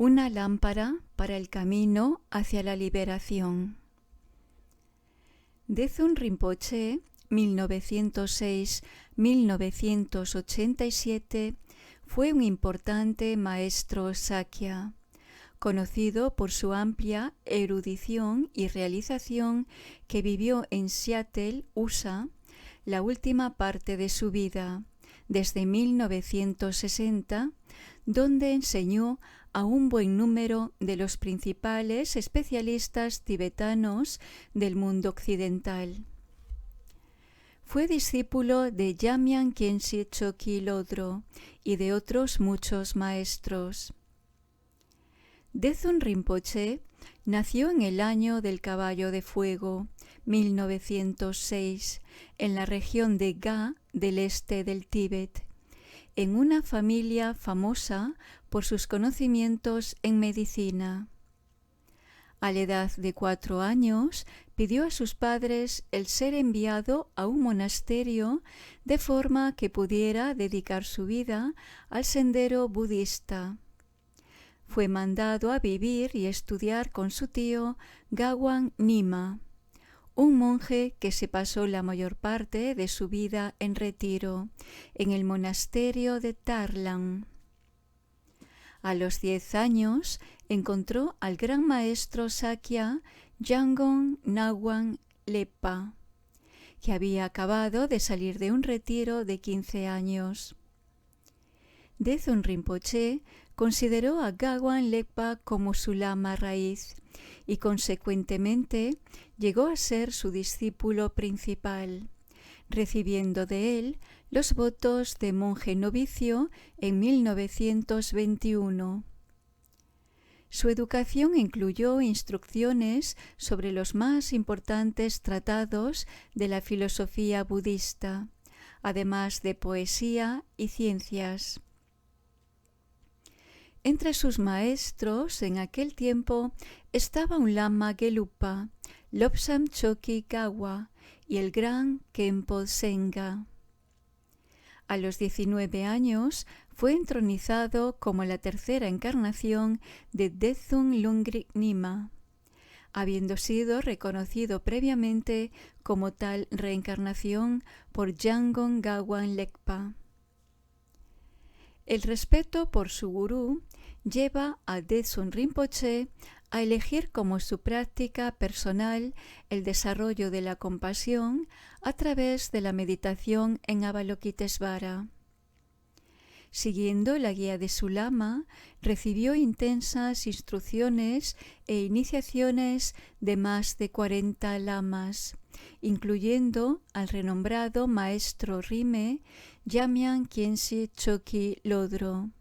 Una lámpara para el camino hacia la liberación. Dezun Rinpoche, 1906-1987, fue un importante maestro Sakya, conocido por su amplia erudición y realización, que vivió en Seattle, USA, la última parte de su vida, desde 1960, donde enseñó a un buen número de los principales especialistas tibetanos del mundo occidental. Fue discípulo de Jamyang Khyentse Chokyi Lodro y de otros muchos maestros. Dezun Rinpoche nació en el año del caballo de fuego, 1906, en la región de Ga del este del Tíbet, en una familia famosa por sus conocimientos en medicina. A la edad de 4 años, pidió a sus padres el ser enviado a un monasterio de forma que pudiera dedicar su vida al sendero budista. Fue mandado a vivir y estudiar con su tío Gawan Nima, un monje que se pasó la mayor parte de su vida en retiro, en el monasterio de Tarlan. A los 10 años encontró al gran maestro Sakya Yangon Ngawang Lepa, que había acabado de salir de un retiro de 15 años. Dezun Rinpoche consideró a Ngawang Lepa como su lama raíz y consecuentemente llegó a ser su discípulo principal, recibiendo de él los votos de monje novicio en 1921. Su educación incluyó instrucciones sobre los más importantes tratados de la filosofía budista, además de poesía y ciencias. Entre sus maestros en aquel tiempo estaba un lama Gelupa, Lobsang Chokyi Gawa y el gran Khenpo Senga. A los 19 años fue entronizado como la tercera encarnación de Dezun Lungrik Nima, habiendo sido reconocido previamente como tal reencarnación por Yangon Ngawang Lepa. El respeto por su gurú lleva a Dezun Rinpoche a elegir como su práctica personal el desarrollo de la compasión a través de la meditación en Avalokitesvara. Siguiendo la guía de su lama, recibió intensas instrucciones e iniciaciones de más de 40 lamas, incluyendo al renombrado maestro Rime Jamyang Khyentse Chokyi Lodro.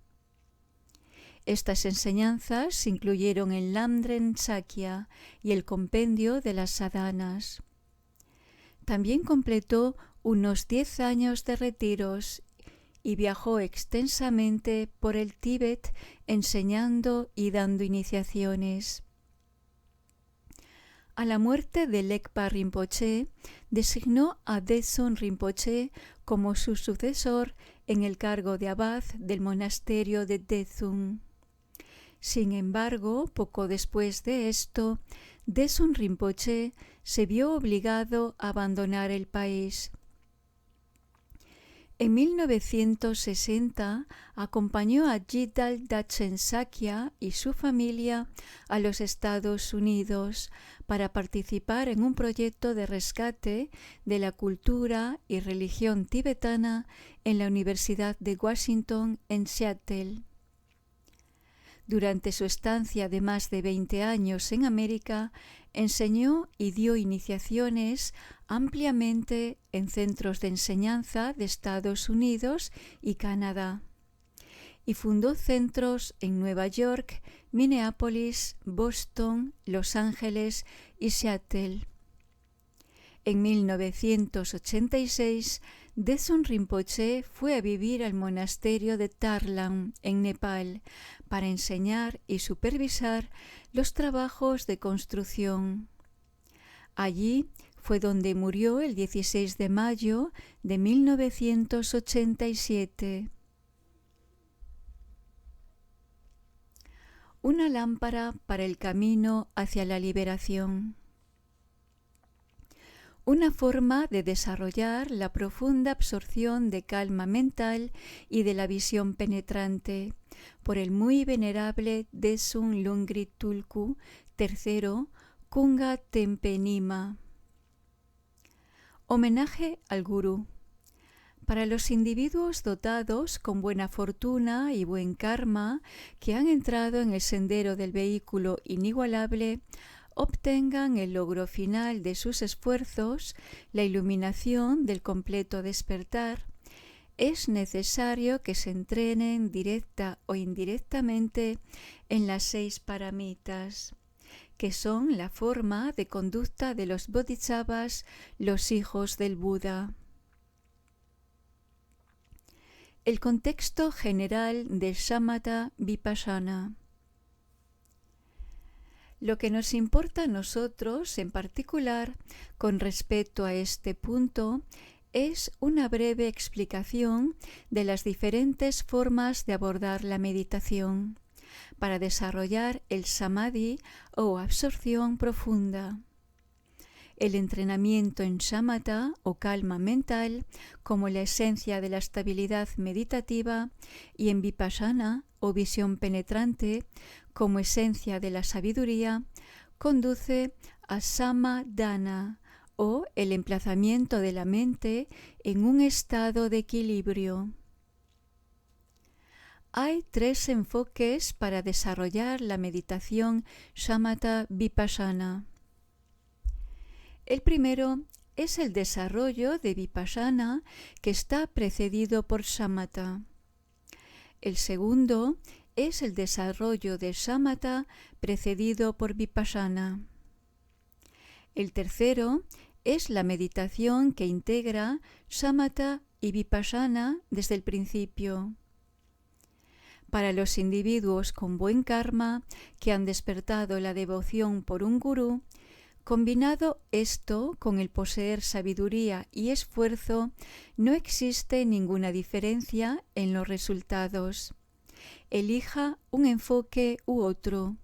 Estas enseñanzas incluyeron el Lamdren Sakya y el compendio de las sadhanas. También completó unos 10 años de retiros y viajó extensamente por el Tíbet enseñando y dando iniciaciones. A la muerte de Lekpa Rinpoche, designó a Dezun Rinpoche como su sucesor en el cargo de abad del monasterio de Dezun. Sin embargo, poco después de esto, Dezun Rinpoche se vio obligado a abandonar el país. En 1960 acompañó a Jidal Dachen Sakya y su familia a los Estados Unidos para participar en un proyecto de rescate de la cultura y religión tibetana en la Universidad de Washington en Seattle. Durante su estancia de más de 20 años en América, enseñó y dio iniciaciones ampliamente en centros de enseñanza de Estados Unidos y Canadá, y fundó centros en Nueva York, Minneapolis, Boston, Los Ángeles y Seattle. En 1986, Dezun Rinpoche fue a vivir al monasterio de Tarlan, en Nepal, para enseñar y supervisar los trabajos de construcción. Allí fue donde murió el 16 de mayo de 1987. una lámpara para el camino hacia la liberación. Una forma de desarrollar la profunda absorción de calma mental y de la visión penetrante por el muy venerable Desun Lungri Tulku III Kunga Tempe Nima. Homenaje al Gurú. Para los individuos dotados con buena fortuna y buen karma que han entrado en el sendero del vehículo inigualable, obtengan el logro final de sus esfuerzos, la iluminación del completo despertar, es necesario que se entrenen directa o indirectamente en las 6 paramitas, que son la forma de conducta de los bodhisattvas, los hijos del Buda. El contexto general de Shamatha Vipassana. Lo que nos importa a nosotros en particular con respecto a este punto es una breve explicación de las diferentes formas de abordar la meditación para desarrollar el samadhi o absorción profunda. El entrenamiento en shamatha o calma mental como la esencia de la estabilidad meditativa y en vipassana o visión penetrante como esencia de la sabiduría conduce a samadhana o el emplazamiento de la mente en un estado de equilibrio. Hay 3 enfoques para desarrollar la meditación shamatha vipassana. El primero es el desarrollo de vipassana que está precedido por shamatha. El segundo es el desarrollo de shamatha precedido por vipassana. El tercero es la meditación que integra shamatha y vipassana desde el principio. Para los individuos con buen karma que han despertado la devoción por un gurú, combinado esto con el poseer sabiduría y esfuerzo, no existe ninguna diferencia en los resultados. Elija un enfoque u otro.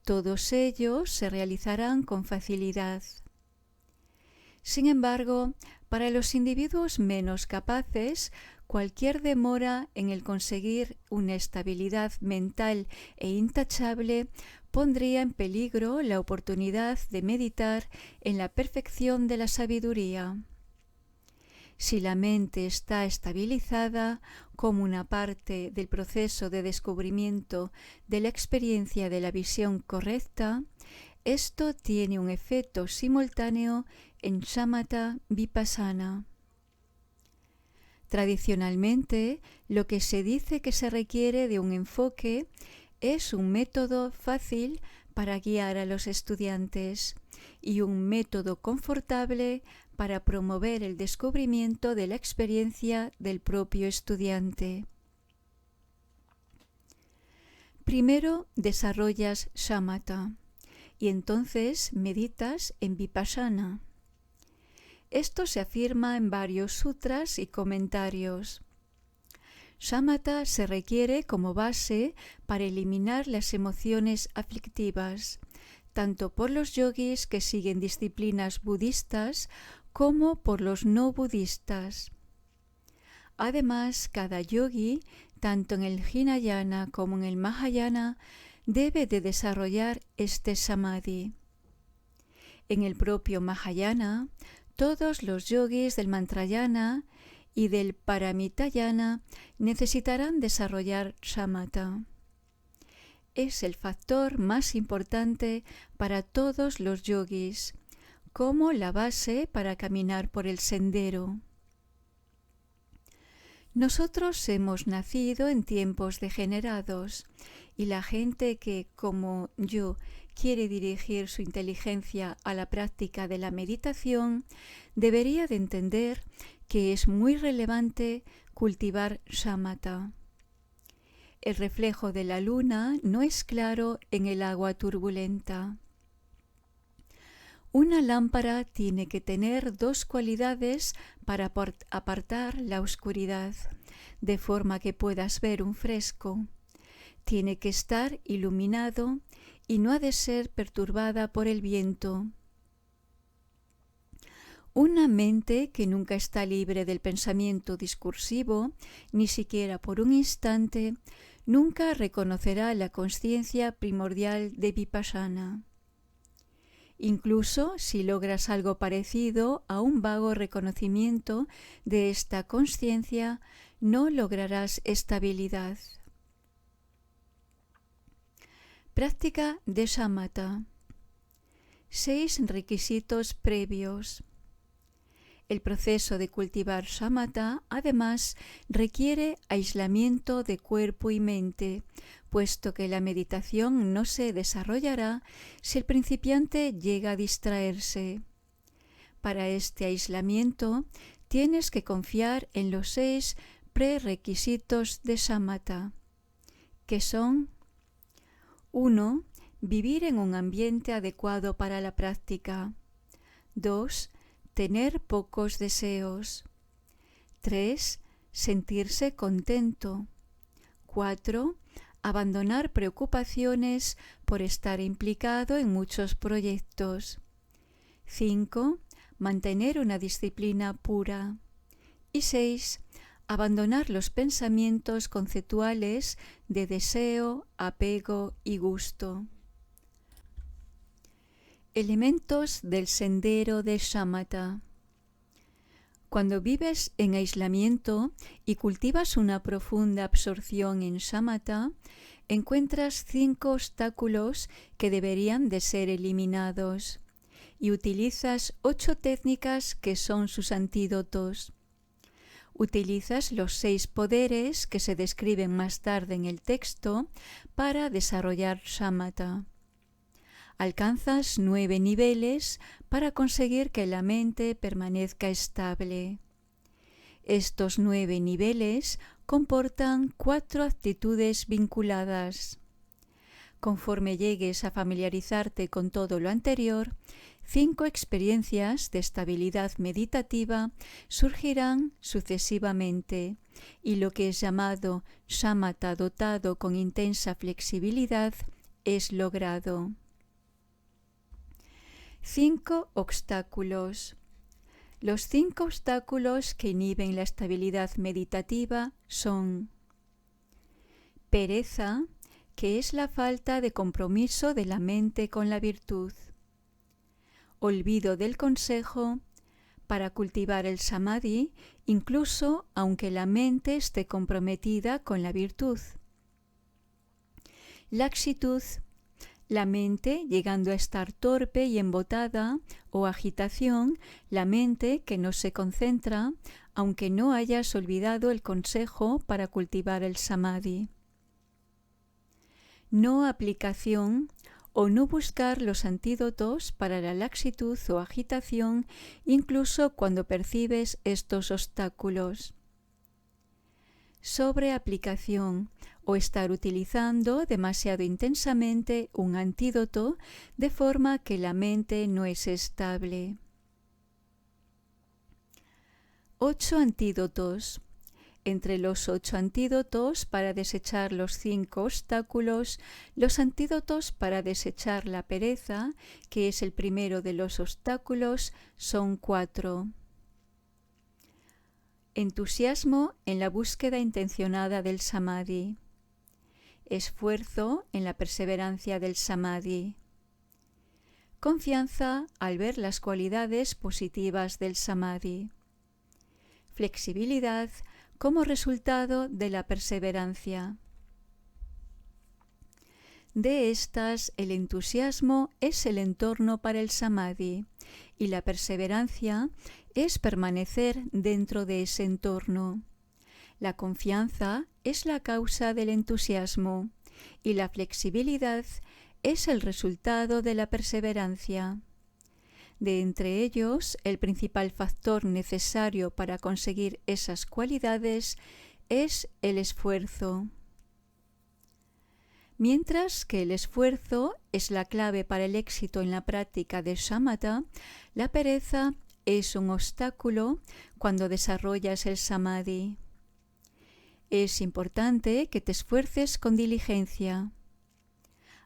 Todos ellos se realizarán con facilidad. Sin embargo, para los individuos menos capaces, cualquier demora en el conseguir una estabilidad mental e intachable pondría en peligro la oportunidad de meditar en la perfección de la sabiduría. Si la mente está estabilizada como una parte del proceso de descubrimiento de la experiencia de la visión correcta, esto tiene un efecto simultáneo en shamatha vipassana. Tradicionalmente, lo que se dice que se requiere de un enfoque es un método fácil para guiar a los estudiantes y un método confortable para promover el descubrimiento de la experiencia del propio estudiante. Primero desarrollas shamatha y entonces meditas en vipassana. Esto se afirma en varios sutras y comentarios. Shamatha se requiere como base para eliminar las emociones aflictivas, tanto por los yogis que siguen disciplinas budistas como por los no budistas. Además, cada yogi, tanto en el Hinayana como en el Mahayana, debe de desarrollar este samadhi. En el propio Mahayana, todos los yogis del Mantrayana y del Paramitayana necesitarán desarrollar shamatha. Es el factor más importante para todos los yogis, como la base para caminar por el sendero. Nosotros hemos nacido en tiempos degenerados y la gente que, como yo, quiere dirigir su inteligencia a la práctica de la meditación, debería de entender que es muy relevante cultivar shamatha. El reflejo de la luna no es claro en el agua turbulenta. Una lámpara tiene que tener 2 cualidades para apartar la oscuridad, de forma que puedas ver un fresco. tiene que estar iluminado y no ha de ser perturbada por el viento. Una mente que nunca está libre del pensamiento discursivo, ni siquiera por un instante, nunca reconocerá la consciencia primordial de Vipassana. Incluso si logras algo parecido a un vago reconocimiento de esta consciencia, no lograrás estabilidad. Práctica de Shamatha. 6 requisitos previos. El proceso de cultivar Shamatha, además, requiere aislamiento de cuerpo y mente, puesto que la meditación no se desarrollará si el principiante llega a distraerse. Para este aislamiento, tienes que confiar en los 6 prerequisitos de Shamatha, que son: 1. Vivir en un ambiente adecuado para la práctica. 2. Tener pocos deseos. 3. Sentirse contento. 4. Abandonar preocupaciones por estar implicado en muchos proyectos. 5. Mantener una disciplina pura. Y 6. Abandonar los pensamientos conceptuales de deseo, apego y gusto. Elementos del sendero de Shamatha. Cuando vives en aislamiento y cultivas una profunda absorción en Shamatha, encuentras 5 obstáculos que deberían de ser eliminados y utilizas 8 técnicas que son sus antídotos. Utilizas los 6 poderes que se describen más tarde en el texto para desarrollar Shamatha. Alcanzas 9 niveles para conseguir que la mente permanezca estable. Estos 9 niveles comportan 4 actitudes vinculadas. Conforme llegues a familiarizarte con todo lo anterior, 5 experiencias de estabilidad meditativa surgirán sucesivamente, y lo que es llamado Shamatha dotado con intensa flexibilidad es logrado. 5 obstáculos. Los 5 obstáculos que inhiben la estabilidad meditativa son: pereza, que es la falta de compromiso de la mente con la virtud. Olvido del consejo. Para cultivar el Samadhi, incluso aunque la mente esté comprometida con la virtud. Laxitud. La mente llegando a estar torpe y embotada, o agitación, la mente que no se concentra, aunque no hayas olvidado el consejo para cultivar el Samadhi. No aplicación, o no buscar los antídotos para la laxitud o agitación, incluso cuando percibes estos obstáculos. Sobreaplicación, o estar utilizando demasiado intensamente un antídoto de forma que la mente no es estable. 8 antídotos. Entre los 8 antídotos para desechar los 5 obstáculos, los antídotos para desechar la pereza, que es el primero de los obstáculos, son 4. Entusiasmo en la búsqueda intencionada del Samadhi. Esfuerzo en la perseverancia del Samadhi. Confianza al ver las cualidades positivas del Samadhi. Flexibilidad como resultado de la perseverancia. De estas, el entusiasmo es el entorno para el Samadhi y la perseverancia es permanecer dentro de ese entorno. La confianza es la causa del entusiasmo y la flexibilidad es el resultado de la perseverancia. De entre ellos, el principal factor necesario para conseguir esas cualidades es el esfuerzo. Mientras que el esfuerzo es la clave para el éxito en la práctica de Shamatha, la pereza es un obstáculo cuando desarrollas el Samadhi. Es importante que te esfuerces con diligencia.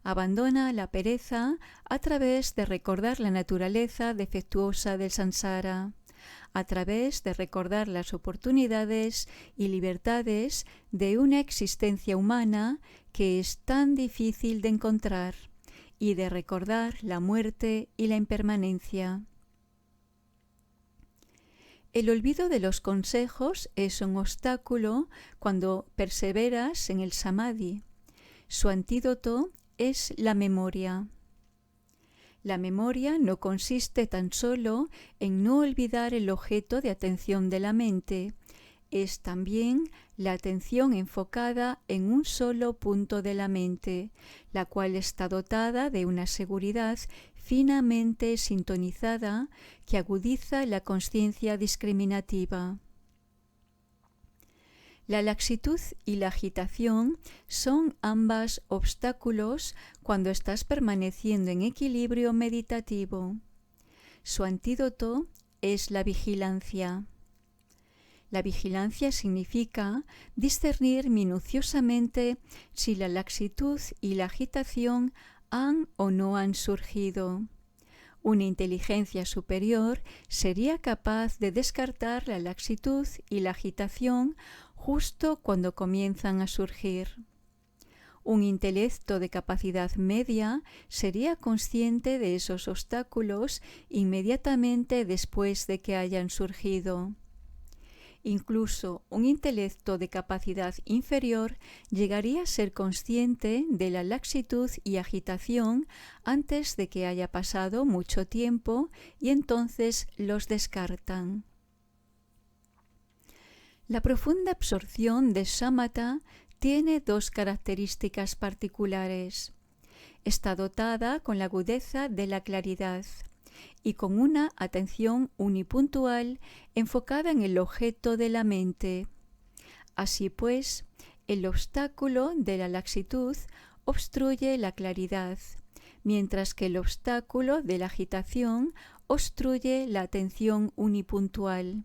Abandona la pereza a través de recordar la naturaleza defectuosa del samsara, a través de recordar las oportunidades y libertades de una existencia humana que es tan difícil de encontrar, y de recordar la muerte y la impermanencia. El olvido de los consejos es un obstáculo cuando perseveras en el samadhi. Su antídoto es la memoria. La memoria no consiste tan solo en no olvidar el objeto de atención de la mente, es también la atención enfocada en un solo punto de la mente, la cual está dotada de una seguridad finamente sintonizada que agudiza la consciencia discriminativa. La laxitud y la agitación son ambas obstáculos cuando estás permaneciendo en equilibrio meditativo. Su antídoto es la vigilancia. La vigilancia significa discernir minuciosamente si la laxitud y la agitación han o no han surgido. Una inteligencia superior sería capaz de descartar la laxitud y la agitación justo cuando comienzan a surgir. Un intelecto de capacidad media sería consciente de esos obstáculos inmediatamente después de que hayan surgido. Incluso un intelecto de capacidad inferior llegaría a ser consciente de la laxitud y agitación antes de que haya pasado mucho tiempo y entonces los descartan. La profunda absorción de shamatha tiene dos características particulares. Está dotada con la agudeza de la claridad y con una atención unipuntual enfocada en el objeto de la mente. Así pues, el obstáculo de la laxitud obstruye la claridad, mientras que el obstáculo de la agitación obstruye la atención unipuntual.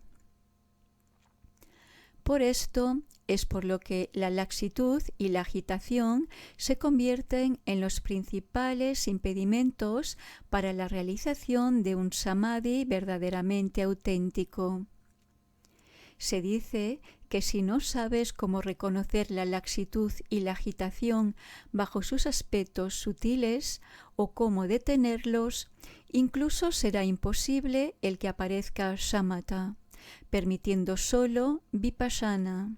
Por esto es por lo que la laxitud y la agitación se convierten en los principales impedimentos para la realización de un samadhi verdaderamente auténtico. Se dice que si no sabes cómo reconocer la laxitud y la agitación bajo sus aspectos sutiles o cómo detenerlos, incluso será imposible el que aparezca shamatha, permitiendo solo vipassana.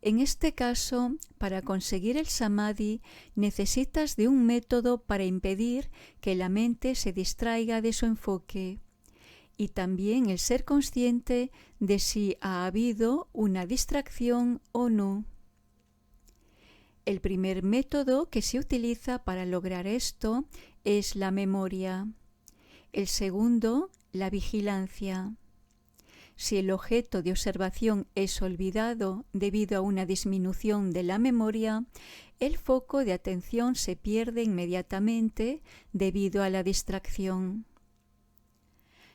En este caso, para conseguir el samadhi, necesitas de un método para impedir que la mente se distraiga de su enfoque, y también el ser consciente de si ha habido una distracción o no. El primer método que se utiliza para lograr esto es la memoria. El segundo, la vigilancia. Si el objeto de observación es olvidado debido a una disminución de la memoria, el foco de atención se pierde inmediatamente debido a la distracción.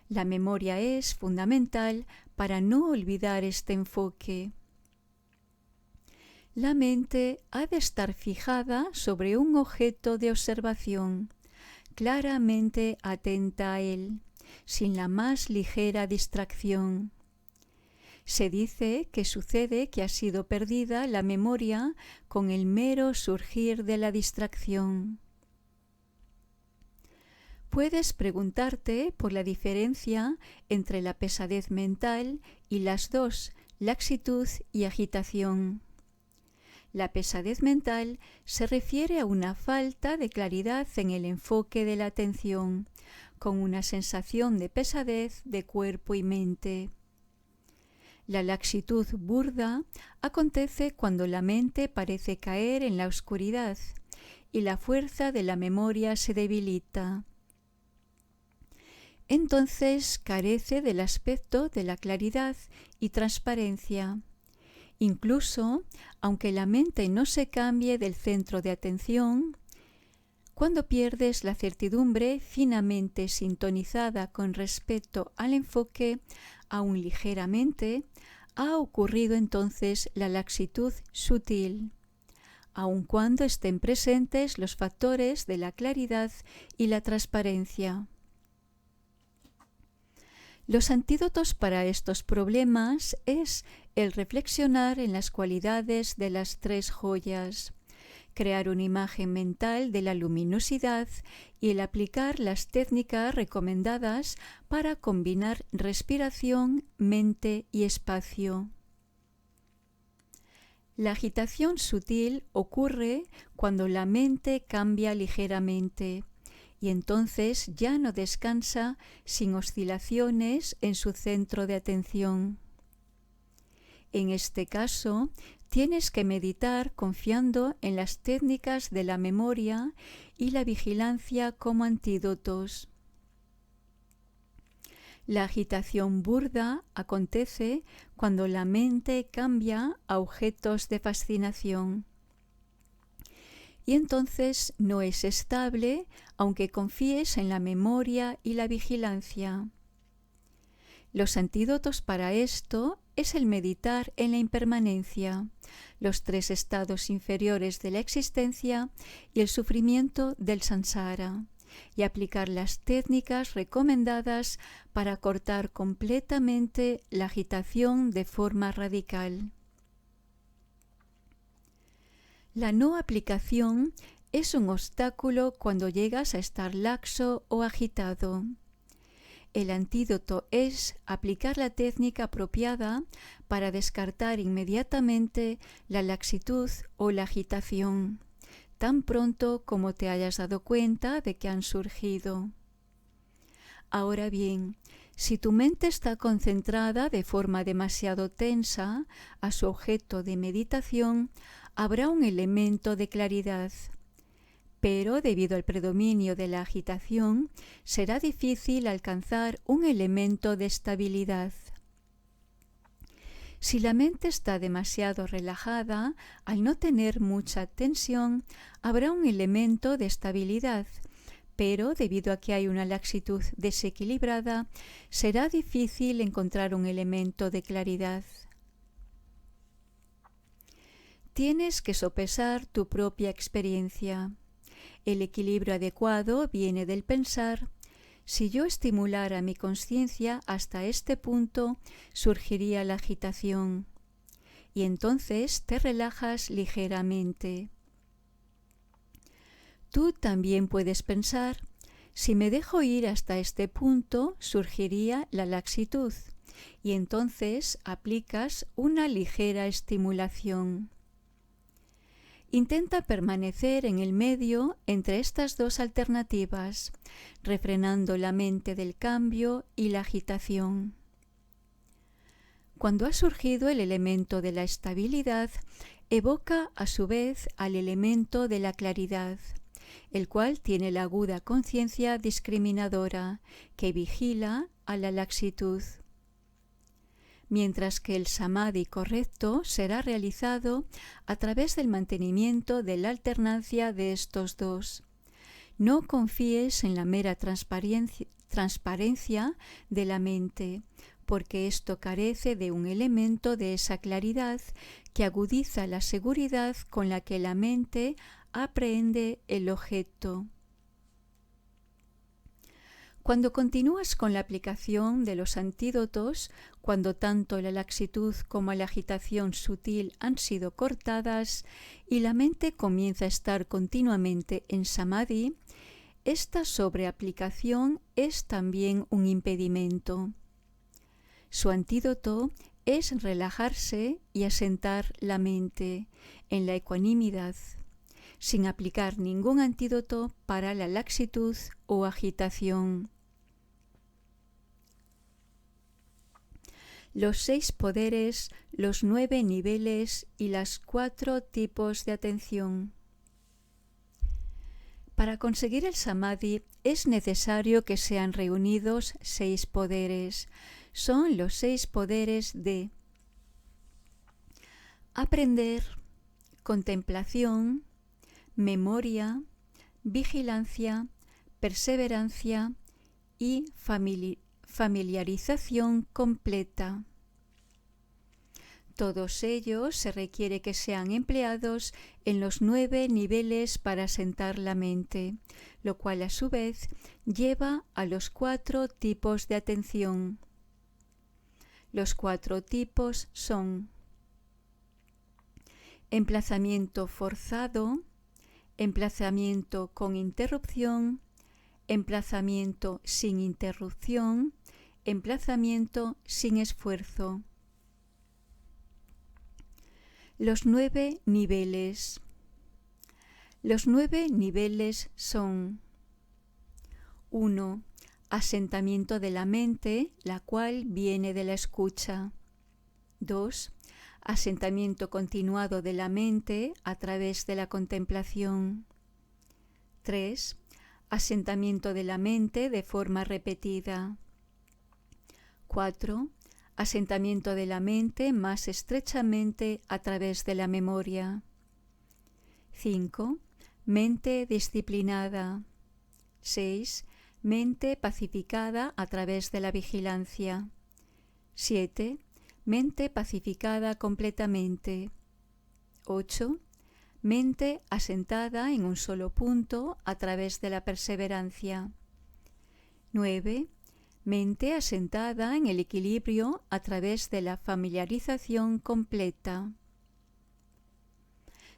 La memoria es fundamental para no olvidar este enfoque. La mente ha de estar fijada sobre un objeto de observación, claramente atenta a él, sin la más ligera distracción. Se dice que sucede que ha sido perdida la memoria con el mero surgir de la distracción. Puedes preguntarte por la diferencia entre la pesadez mental y las dos, laxitud y agitación. La pesadez mental se refiere a una falta de claridad en el enfoque de la atención, con una sensación de pesadez de cuerpo y mente. La laxitud burda acontece cuando la mente parece caer en la oscuridad y la fuerza de la memoria se debilita. Entonces carece del aspecto de la claridad y transparencia. Incluso, aunque la mente no se cambie del centro de atención, cuando pierdes la certidumbre finamente sintonizada con respecto al enfoque, aun ligeramente, ha ocurrido entonces la laxitud sutil, aun cuando estén presentes los factores de la claridad y la transparencia. Los antídotos para estos problemas es el reflexionar en las cualidades de las tres joyas, crear una imagen mental de la luminosidad y el aplicar las técnicas recomendadas para combinar respiración, mente y espacio. La agitación sutil ocurre cuando la mente cambia ligeramente y entonces ya no descansa sin oscilaciones en su centro de atención. En este caso, tienes que meditar confiando en las técnicas de la memoria y la vigilancia como antídotos. La agitación burda acontece cuando la mente cambia a objetos de fascinación. Y entonces no es estable aunque confíes en la memoria y la vigilancia. Los antídotos para esto es el meditar en la impermanencia, los tres estados inferiores de la existencia y el sufrimiento del samsara, y aplicar las técnicas recomendadas para cortar completamente la agitación de forma radical. La no aplicación es un obstáculo cuando llegas a estar laxo o agitado. El antídoto es aplicar la técnica apropiada para descartar inmediatamente la laxitud o la agitación, tan pronto como te hayas dado cuenta de que han surgido. Ahora bien, si tu mente está concentrada de forma demasiado tensa a su objeto de meditación, habrá un elemento de claridad. Pero debido al predominio de la agitación, será difícil alcanzar un elemento de estabilidad. Si la mente está demasiado relajada, al no tener mucha tensión, habrá un elemento de estabilidad, pero debido a que hay una laxitud desequilibrada, será difícil encontrar un elemento de claridad. Tienes que sopesar tu propia experiencia. El equilibrio adecuado viene del pensar: si yo estimulara mi conciencia hasta este punto, surgiría la agitación. Y entonces te relajas ligeramente. Tú también puedes pensar: si me dejo ir hasta este punto, surgiría la laxitud. Y entonces aplicas una ligera estimulación. Intenta permanecer en el medio entre estas dos alternativas, refrenando la mente del cambio y la agitación. Cuando ha surgido el elemento de la estabilidad, evoca a su vez al elemento de la claridad, el cual tiene la aguda conciencia discriminadora que vigila a la laxitud. Mientras que el samadhi correcto será realizado a través del mantenimiento de la alternancia de estos dos. No confíes en la mera transparencia de la mente, porque esto carece de un elemento de esa claridad que agudiza la seguridad con la que la mente aprehende el objeto. Cuando continúas con la aplicación de los antídotos, cuando tanto la laxitud como la agitación sutil han sido cortadas y la mente comienza a estar continuamente en samadhi, esta sobreaplicación es también un impedimento. Su antídoto es relajarse y asentar la mente en la ecuanimidad, sin aplicar ningún antídoto para la laxitud o agitación. Los 6 poderes, los 9 niveles y los 4 tipos de atención. Para conseguir el samadhi es necesario que sean reunidos 6 poderes. Son los 6 poderes de aprender, contemplación, memoria, vigilancia, perseverancia y familiarización completa. Todos ellos se requiere que sean empleados en los 9 niveles para asentar la mente, lo cual a su vez lleva a los 4 tipos de atención. Los 4 tipos son emplazamiento forzado, emplazamiento con interrupción, emplazamiento sin interrupción, emplazamiento sin esfuerzo. Los 9 niveles. Los 9 niveles son 1. Asentamiento de la mente, la cual viene de la escucha. 2. Asentamiento continuado de la mente a través de la contemplación. 3. Asentamiento de la mente de forma repetida. 4. Asentamiento de la mente más estrechamente a través de la memoria. 5. Mente disciplinada. 6. Mente pacificada a través de la vigilancia. 7. Mente pacificada completamente. 8. Mente asentada en un solo punto a través de la perseverancia. 9. Mente asentada en el equilibrio a través de la familiarización completa.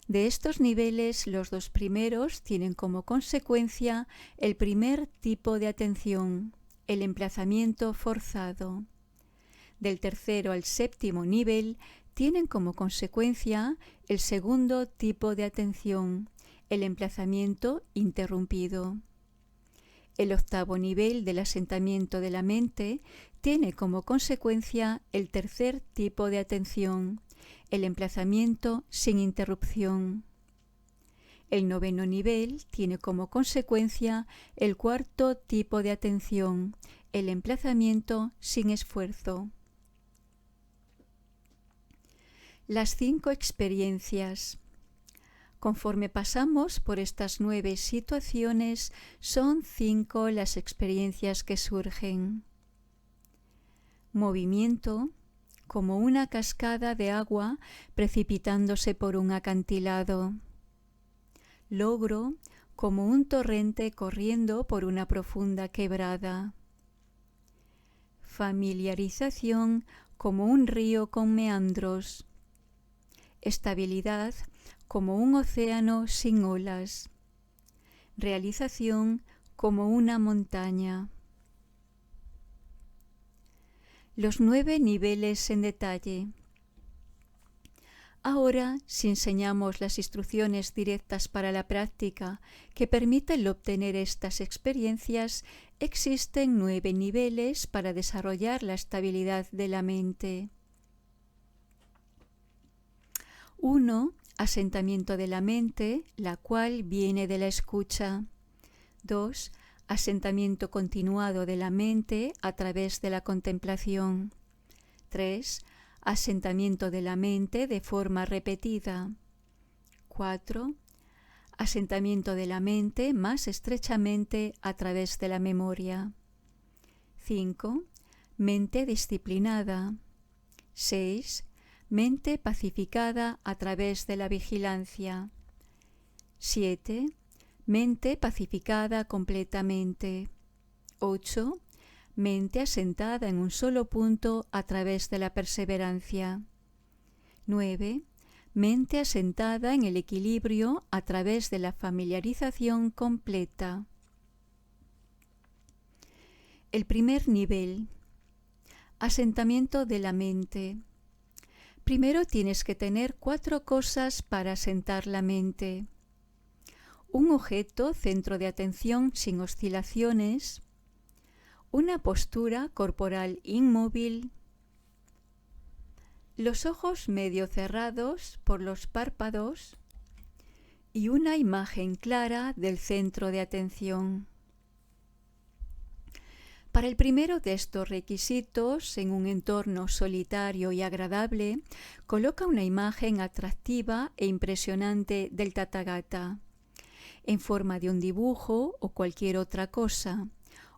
De estos niveles, los 2 primeros tienen como consecuencia el primer tipo de atención, el emplazamiento forzado. Del tercero al 7º nivel tienen como consecuencia el segundo tipo de atención, el emplazamiento interrumpido. El 8º nivel del asentamiento de la mente tiene como consecuencia el tercer tipo de atención, el emplazamiento sin interrupción. El 9º nivel tiene como consecuencia el 4º tipo de atención, el emplazamiento sin esfuerzo. Las 5 experiencias. Conforme pasamos por estas 9 situaciones, son 5 las experiencias que surgen. Movimiento, como una cascada de agua precipitándose por un acantilado. Logro, como un torrente corriendo por una profunda quebrada. Familiarización, como un río con meandros. Estabilidad, como un océano sin olas. Realización, como una montaña. Los 9 niveles en detalle. Ahora, si enseñamos las instrucciones directas para la práctica que permiten obtener estas experiencias, existen 9 niveles para desarrollar la estabilidad de la mente. 1. Asentamiento de la mente, la cual viene de la escucha. 2. Asentamiento continuado de la mente a través de la contemplación. 3. Asentamiento de la mente de forma repetida. 4. Asentamiento de la mente más estrechamente a través de la memoria. 5. Mente disciplinada. 6. Mente pacificada a través de la vigilancia. 7. Mente pacificada completamente. 8. Mente asentada en un solo punto a través de la perseverancia. 9. Mente asentada en el equilibrio a través de la familiarización completa. El primer nivel. Asentamiento de la mente. Primero tienes que tener 4 cosas para asentar la mente. Un objeto, centro de atención sin oscilaciones. Una postura corporal inmóvil. Los ojos medio cerrados por los párpados. Y una imagen clara del centro de atención. Para el primero de estos requisitos, en un entorno solitario y agradable, coloca una imagen atractiva e impresionante del Tathagata, en forma de un dibujo o cualquier otra cosa,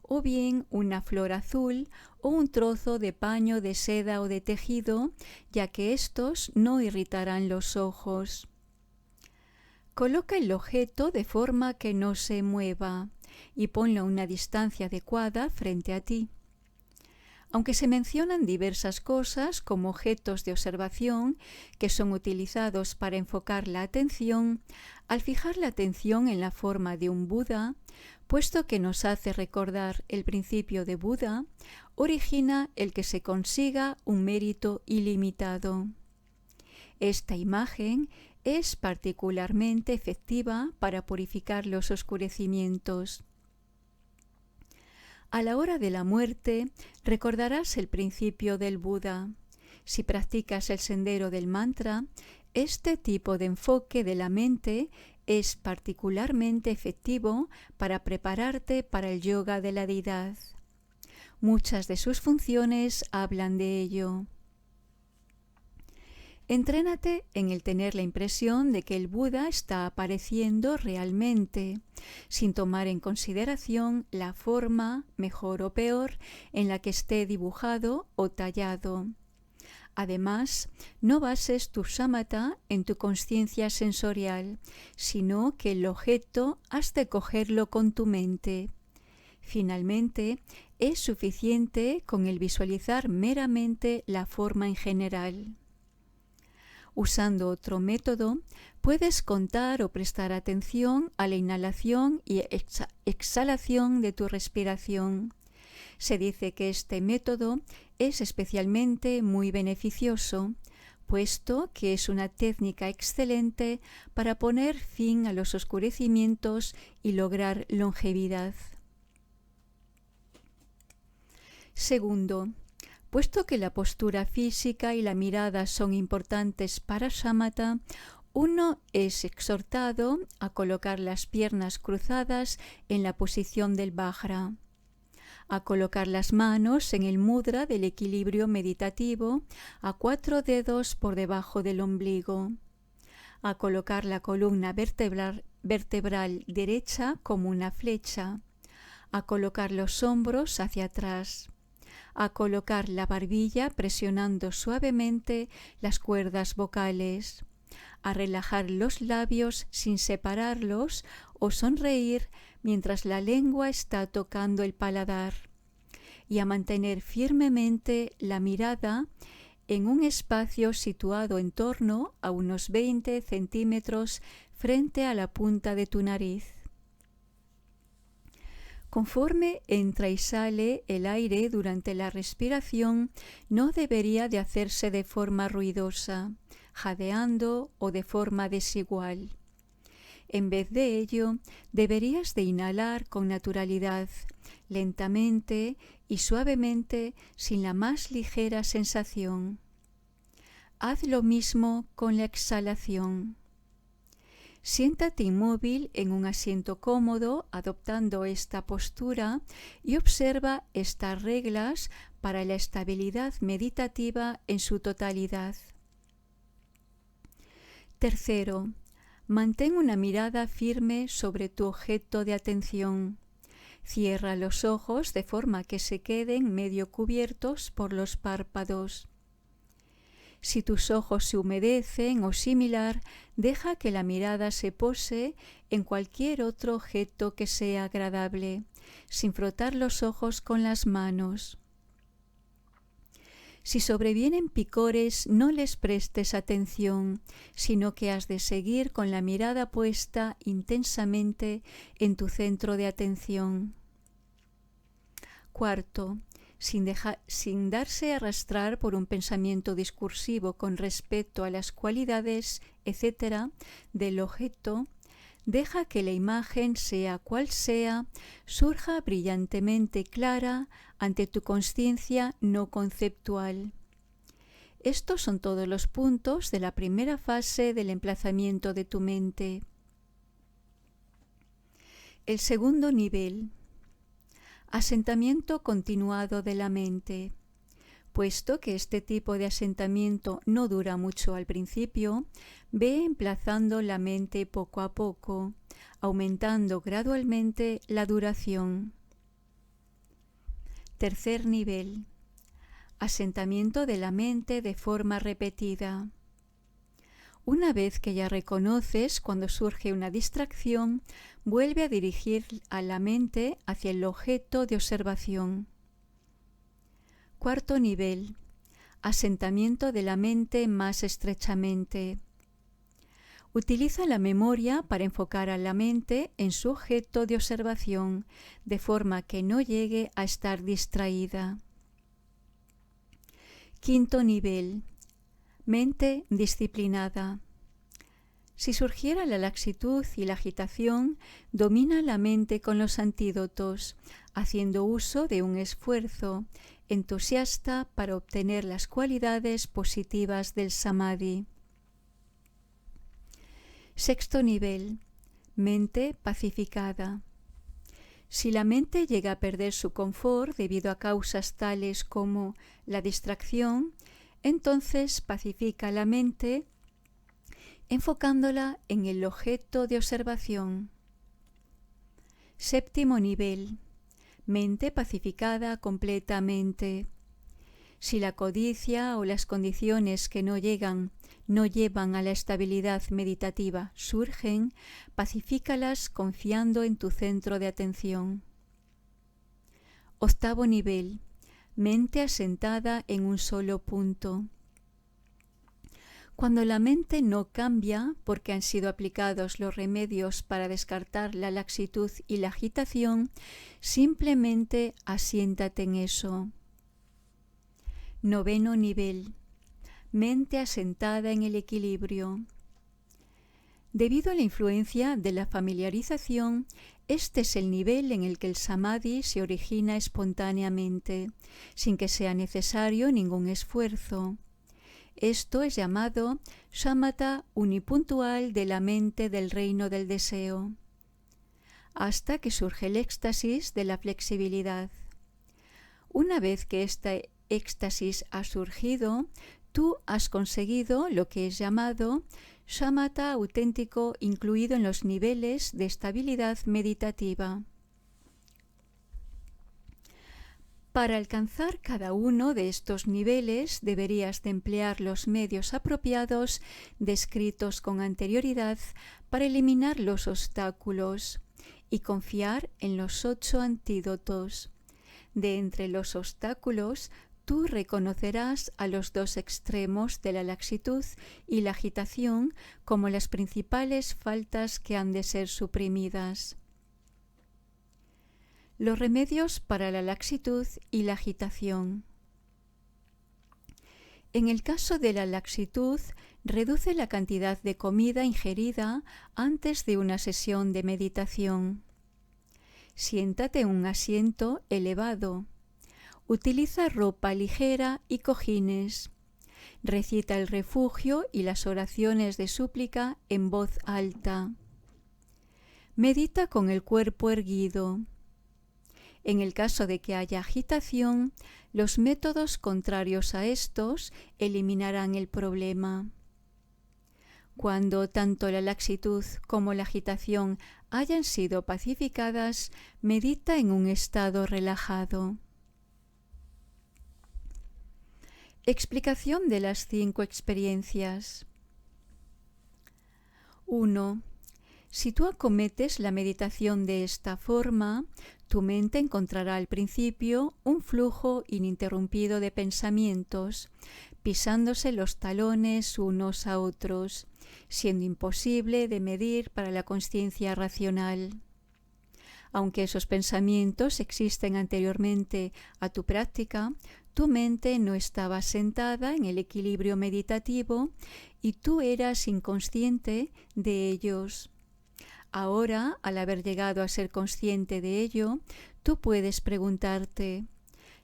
o bien una flor azul o un trozo de paño de seda o de tejido, ya que estos no irritarán los ojos. Coloca el objeto de forma que no se mueva y ponlo a una distancia adecuada frente a ti. Aunque se mencionan diversas cosas como objetos de observación que son utilizados para enfocar la atención, al fijar la atención en la forma de un Buda, puesto que nos hace recordar el principio de Buda, origina el que se consiga un mérito ilimitado. Esta imagen es particularmente efectiva para purificar los oscurecimientos. A la hora de la muerte recordarás el principio del Buda. Si practicas el sendero del mantra, este tipo de enfoque de la mente es particularmente efectivo para prepararte para el yoga de la deidad. Muchas de sus funciones hablan de ello. Entrénate en el tener la impresión de que el Buda está apareciendo realmente, sin tomar en consideración la forma, mejor o peor, en la que esté dibujado o tallado. Además, no bases tu samatha en tu consciencia sensorial, sino que el objeto has de cogerlo con tu mente. Finalmente, es suficiente con el visualizar meramente la forma en general. Usando otro método, puedes contar o prestar atención a la inhalación y exhalación de tu respiración. Se dice que este método es especialmente muy beneficioso, puesto que es una técnica excelente para poner fin a los oscurecimientos y lograr longevidad. Segundo, puesto que la postura física y la mirada son importantes para samatha, uno es exhortado a colocar las piernas cruzadas en la posición del vajra, a colocar las manos en el mudra del equilibrio meditativo a 4 dedos por debajo del ombligo, a colocar la columna vertebral derecha como una flecha, a colocar los hombros hacia atrás, a colocar la barbilla presionando suavemente las cuerdas vocales, a relajar los labios sin separarlos o sonreír mientras la lengua está tocando el paladar, y a mantener firmemente la mirada en un espacio situado en torno a unos 20 centímetros frente a la punta de tu nariz. Conforme entra y sale el aire durante la respiración, no debería de hacerse de forma ruidosa, jadeando o de forma desigual. En vez de ello, deberías de inhalar con naturalidad, lentamente y suavemente, sin la más ligera sensación. Haz lo mismo con la exhalación. Siéntate inmóvil en un asiento cómodo, adoptando esta postura, y observa estas reglas para la estabilidad meditativa en su totalidad. Tercero, mantén una mirada firme sobre tu objeto de atención. Cierra los ojos de forma que se queden medio cubiertos por los párpados. Si tus ojos se humedecen o similar, deja que la mirada se pose en cualquier otro objeto que sea agradable, sin frotar los ojos con las manos. Si sobrevienen picores, no les prestes atención, sino que has de seguir con la mirada puesta intensamente en tu centro de atención. Cuarto, sin darse arrastrar por un pensamiento discursivo con respecto a las cualidades, etc., del objeto, deja que la imagen, sea cual sea, surja brillantemente clara ante tu consciencia no conceptual. Estos son todos los puntos de la primera fase del emplazamiento de tu mente. El segundo nivel. Asentamiento continuado de la mente. Puesto que este tipo de asentamiento no dura mucho al principio, ve emplazando la mente poco a poco, aumentando gradualmente la duración. Tercer nivel. Asentamiento de la mente de forma repetida. Una vez que ya reconoces cuando surge una distracción, vuelve a dirigir a la mente hacia el objeto de observación. Cuarto nivel. Asentamiento de la mente más estrechamente. Utiliza la memoria para enfocar a la mente en su objeto de observación, de forma que no llegue a estar distraída. Quinto nivel. Mente disciplinada. Si surgiera la laxitud y la agitación, domina la mente con los antídotos, haciendo uso de un esfuerzo entusiasta para obtener las cualidades positivas del samadhi. Sexto nivel. Mente pacificada. Si la mente llega a perder su confort debido a causas tales como la distracción, entonces pacifica la mente enfocándola en el objeto de observación. Séptimo nivel. Mente pacificada completamente. Si la codicia o las condiciones que no llevan a la estabilidad meditativa surgen, pacifícalas confiando en tu centro de atención. Octavo nivel. Mente asentada en un solo punto. Cuando la mente no cambia porque han sido aplicados los remedios para descartar la laxitud y la agitación, simplemente asiéntate en eso. Noveno nivel. Mente asentada en el equilibrio. Debido a la influencia de la familiarización, este es el nivel en el que el samadhi se origina espontáneamente, sin que sea necesario ningún esfuerzo. Esto es llamado shamatha unipuntual de la mente del reino del deseo, hasta que surge el éxtasis de la flexibilidad. Una vez que este éxtasis ha surgido, tú has conseguido lo que es llamado shamatha auténtico incluido en los niveles de estabilidad meditativa. Para alcanzar cada uno de estos niveles deberías de emplear los medios apropiados descritos con anterioridad para eliminar los obstáculos y confiar en los 8 antídotos. De entre los obstáculos, tú reconocerás a los dos extremos de la laxitud y la agitación como las principales faltas que han de ser suprimidas. Los remedios para la laxitud y la agitación. En el caso de la laxitud, reduce la cantidad de comida ingerida antes de una sesión de meditación. Siéntate en un asiento elevado. Utiliza ropa ligera y cojines. Recita el refugio y las oraciones de súplica en voz alta. Medita con el cuerpo erguido. En el caso de que haya agitación, los métodos contrarios a estos eliminarán el problema. Cuando tanto la laxitud como la agitación hayan sido pacificadas, medita en un estado relajado. Explicación de las 5 experiencias. 1. Si tú acometes la meditación de esta forma, tu mente encontrará al principio un flujo ininterrumpido de pensamientos, pisándose los talones unos a otros, siendo imposible de medir para la consciencia racional. Aunque esos pensamientos existen anteriormente a tu práctica, tu mente no estaba sentada en el equilibrio meditativo y tú eras inconsciente de ellos. Ahora, al haber llegado a ser consciente de ello, tú puedes preguntarte,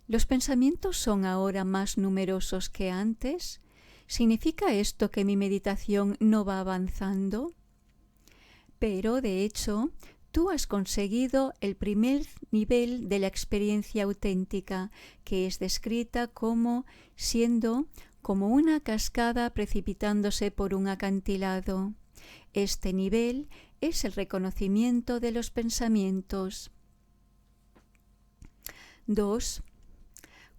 ¿los pensamientos son ahora más numerosos que antes? ¿Significa esto que mi meditación no va avanzando? Pero, de hecho, tú has conseguido el primer nivel de la experiencia auténtica, que es descrita como siendo como una cascada precipitándose por un acantilado. Este nivel es el reconocimiento de los pensamientos. 2.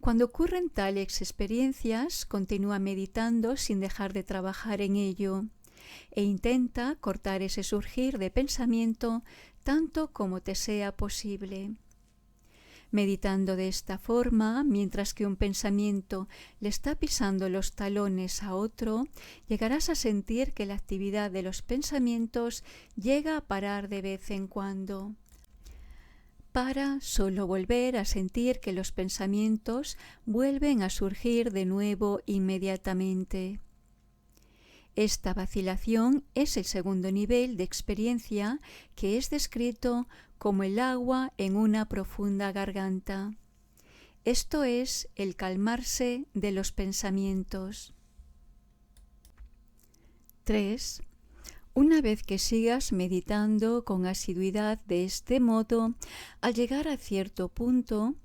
Cuando ocurren tales experiencias, continúa meditando sin dejar de trabajar en ello e intenta cortar ese surgir de pensamiento tanto como te sea posible. Meditando de esta forma, mientras que un pensamiento le está pisando los talones a otro, llegarás a sentir que la actividad de los pensamientos llega a parar de vez en cuando. Para solo volver a sentir que los pensamientos vuelven a surgir de nuevo inmediatamente. Esta vacilación es el segundo nivel de experiencia que es descrito como el agua en una profunda garganta. Esto es el calmarse de los pensamientos. 3. Una vez que sigas meditando con asiduidad de este modo, al llegar a cierto punto,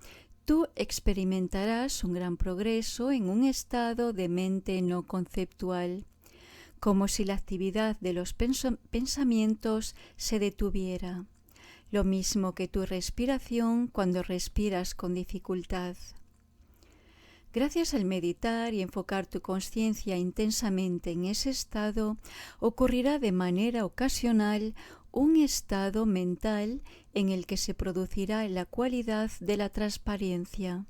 tú experimentarás un gran progreso en un estado de mente no conceptual, como si la actividad de los pensamientos se detuviera, lo mismo que tu respiración cuando respiras con dificultad. Gracias al meditar y enfocar tu conciencia intensamente en ese estado, ocurrirá de manera ocasional un estado mental en el que se producirá la cualidad de la transparencia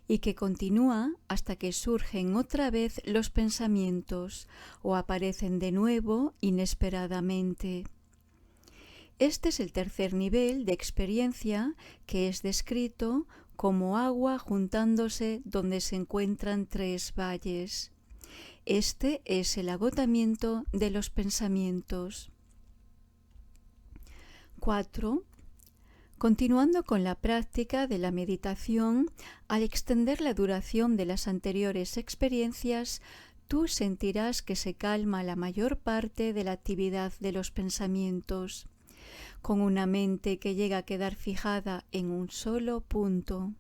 y que continúa hasta que surgen otra vez los pensamientos o aparecen de nuevo inesperadamente. Este es el tercer nivel de experiencia que es descrito como agua juntándose donde se encuentran tres valles. Este es el agotamiento de los pensamientos. 4. Continuando con la práctica de la meditación, al extender la duración de las anteriores experiencias, tú sentirás que se calma la mayor parte de la actividad de los pensamientos, con una mente que llega a quedar fijada en un solo punto.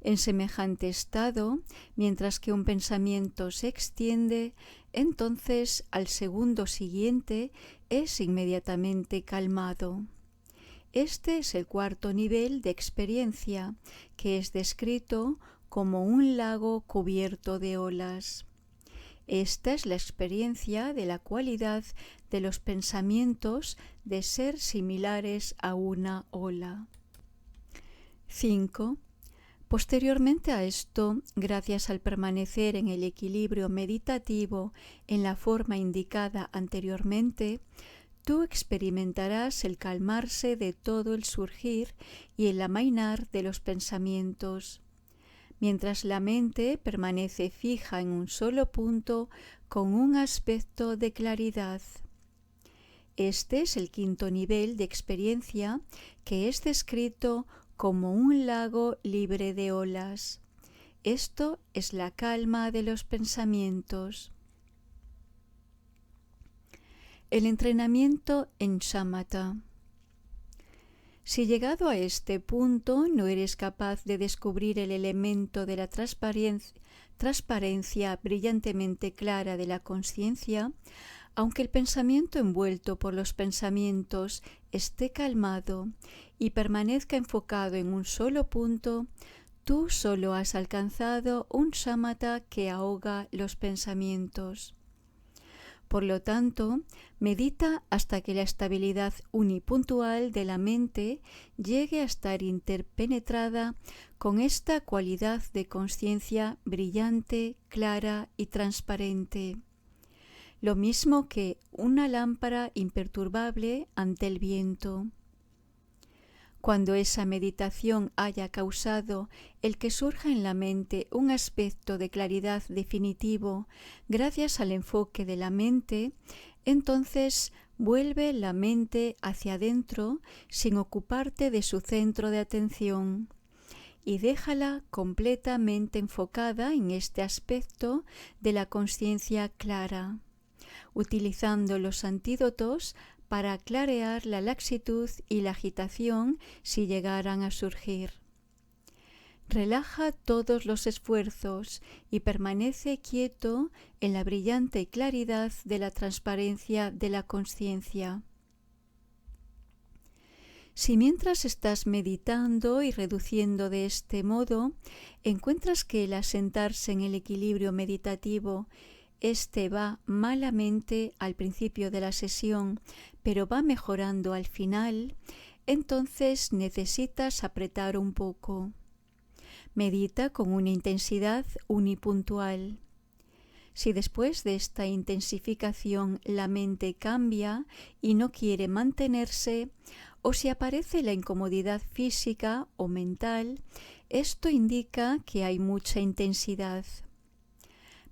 En semejante estado, mientras que un pensamiento se extiende, entonces al segundo siguiente es inmediatamente calmado. Este es el cuarto nivel de experiencia, que es descrito como un lago cubierto de olas. Esta es la experiencia de la cualidad de los pensamientos de ser similares a una ola. 5. Posteriormente a esto, gracias al permanecer en el equilibrio meditativo en la forma indicada anteriormente, tú experimentarás el calmarse de todo el surgir y el amainar de los pensamientos, mientras la mente permanece fija en un solo punto con un aspecto de claridad. Este es el quinto nivel de experiencia que es descrito como un lago libre de olas. Esto es la calma de los pensamientos. El entrenamiento en shamatha. Si llegado a este punto no eres capaz de descubrir el elemento de la transparencia brillantemente clara de la conciencia, aunque el pensamiento envuelto por los pensamientos esté calmado y permanezca enfocado en un solo punto, tú solo has alcanzado un shamatha que ahoga los pensamientos. Por lo tanto, medita hasta que la estabilidad unipuntual de la mente llegue a estar interpenetrada con esta cualidad de conciencia brillante, clara y transparente. Lo mismo que una lámpara imperturbable ante el viento. Cuando esa meditación haya causado el que surja en la mente un aspecto de claridad definitivo gracias al enfoque de la mente, entonces vuelve la mente hacia adentro sin ocuparte de su centro de atención y déjala completamente enfocada en este aspecto de la conciencia clara, utilizando los antídotos para clarear la laxitud y la agitación si llegaran a surgir. Relaja todos los esfuerzos y permanece quieto en la brillante claridad de la transparencia de la conciencia. Si mientras estás meditando y reduciendo de este modo, encuentras que el asentarse en el equilibrio meditativo va malamente al principio de la sesión, pero va mejorando al final, entonces necesitas apretar un poco. Medita con una intensidad unipuntual. Si después de esta intensificación la mente cambia y no quiere mantenerse, o si aparece la incomodidad física o mental, esto indica que hay mucha intensidad.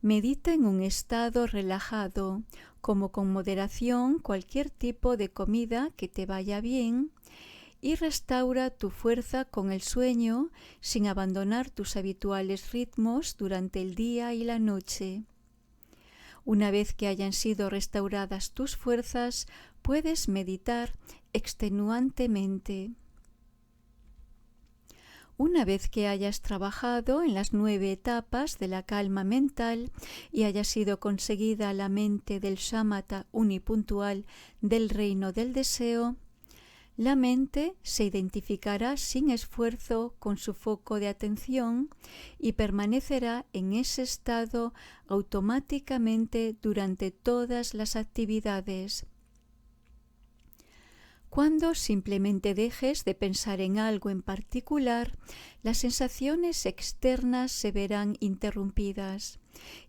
Medita en un estado relajado, como con moderación cualquier tipo de comida que te vaya bien, y restaura tu fuerza con el sueño sin abandonar tus habituales ritmos durante el día y la noche. Una vez que hayan sido restauradas tus fuerzas, puedes meditar extenuantemente. Una vez que hayas trabajado en las 9 etapas de la calma mental y haya sido conseguida la mente del shamatha unipuntual del reino del deseo, la mente se identificará sin esfuerzo con su foco de atención y permanecerá en ese estado automáticamente durante todas las actividades. Cuando simplemente dejes de pensar en algo en particular, las sensaciones externas se verán interrumpidas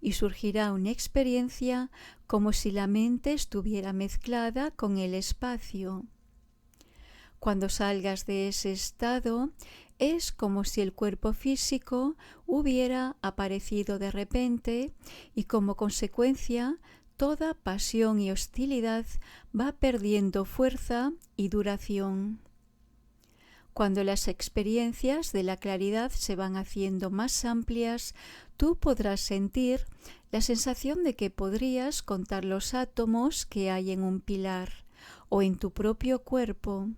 y surgirá una experiencia como si la mente estuviera mezclada con el espacio. Cuando salgas de ese estado, es como si el cuerpo físico hubiera aparecido de repente y como consecuencia toda pasión y hostilidad va perdiendo fuerza y duración. Cuando las experiencias de la claridad se van haciendo más amplias, tú podrás sentir la sensación de que podrías contar los átomos que hay en un pilar o en tu propio cuerpo.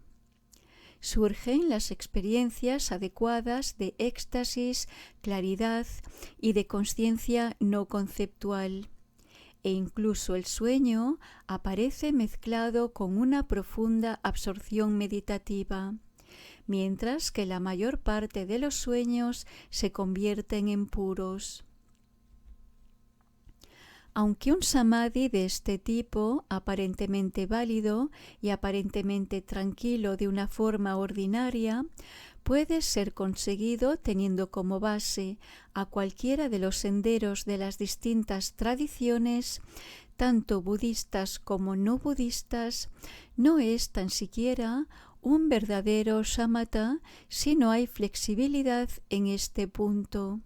Surgen las experiencias adecuadas de éxtasis, claridad y de consciencia no conceptual. E incluso el sueño aparece mezclado con una profunda absorción meditativa, mientras que la mayor parte de los sueños se convierten en puros. Aunque un samadhi de este tipo, aparentemente válido y aparentemente tranquilo de una forma ordinaria, puede ser conseguido teniendo como base a cualquiera de los senderos de las distintas tradiciones, tanto budistas como no budistas, no es tan siquiera un verdadero shamatha si no hay flexibilidad en este punto.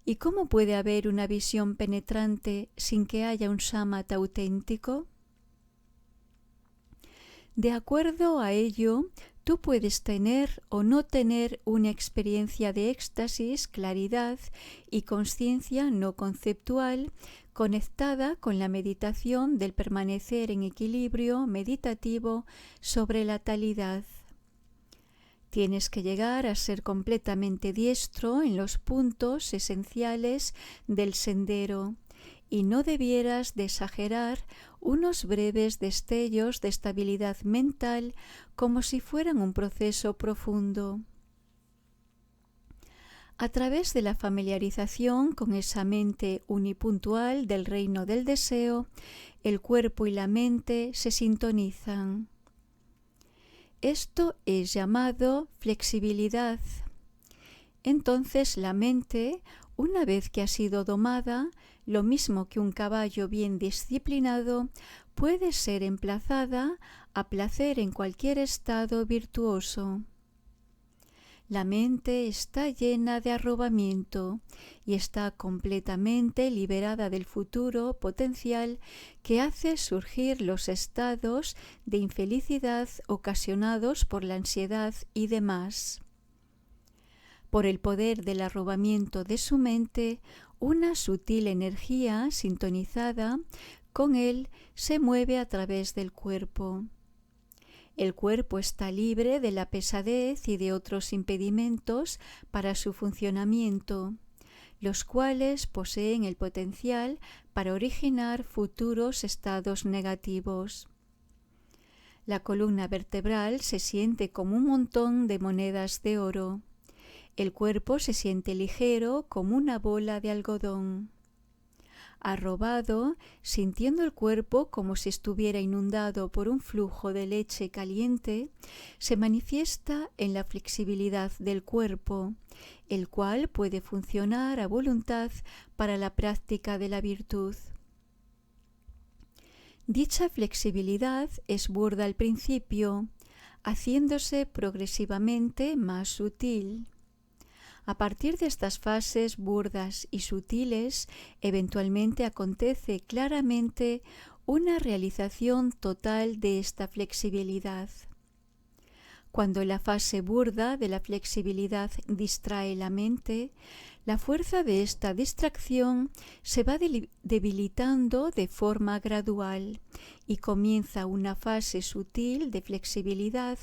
¿Y cómo puede haber una visión penetrante sin que haya un shamatha auténtico? De acuerdo a ello, tú puedes tener o no tener una experiencia de éxtasis, claridad y conciencia no conceptual conectada con la meditación del permanecer en equilibrio meditativo sobre la talidad. Tienes que llegar a ser completamente diestro en los puntos esenciales del sendero y no debieras de exagerar unos breves destellos de estabilidad mental como si fueran un proceso profundo. A través de la familiarización con esa mente unipuntual del reino del deseo, el cuerpo y la mente se sintonizan. Esto es llamado flexibilidad. Entonces la mente, una vez que ha sido domada, lo mismo que un caballo bien disciplinado, puede ser emplazada a placer en cualquier estado virtuoso. La mente está llena de arrobamiento y está completamente liberada del futuro potencial que hace surgir los estados de infelicidad ocasionados por la ansiedad y demás. Por el poder del arrobamiento de su mente, una sutil energía sintonizada con él se mueve a través del cuerpo. El cuerpo está libre de la pesadez y de otros impedimentos para su funcionamiento, los cuales poseen el potencial para originar futuros estados negativos. La columna vertebral se siente como un montón de monedas de oro. El cuerpo se siente ligero como una bola de algodón. Arrobado, sintiendo el cuerpo como si estuviera inundado por un flujo de leche caliente, se manifiesta en la flexibilidad del cuerpo, el cual puede funcionar a voluntad para la práctica de la virtud. Dicha flexibilidad es burda al principio, haciéndose progresivamente más sutil. A partir de estas fases burdas y sutiles, eventualmente acontece claramente una realización total de esta flexibilidad. Cuando la fase burda de la flexibilidad distrae la mente, la fuerza de esta distracción se va debilitando de forma gradual y comienza una fase sutil de flexibilidad,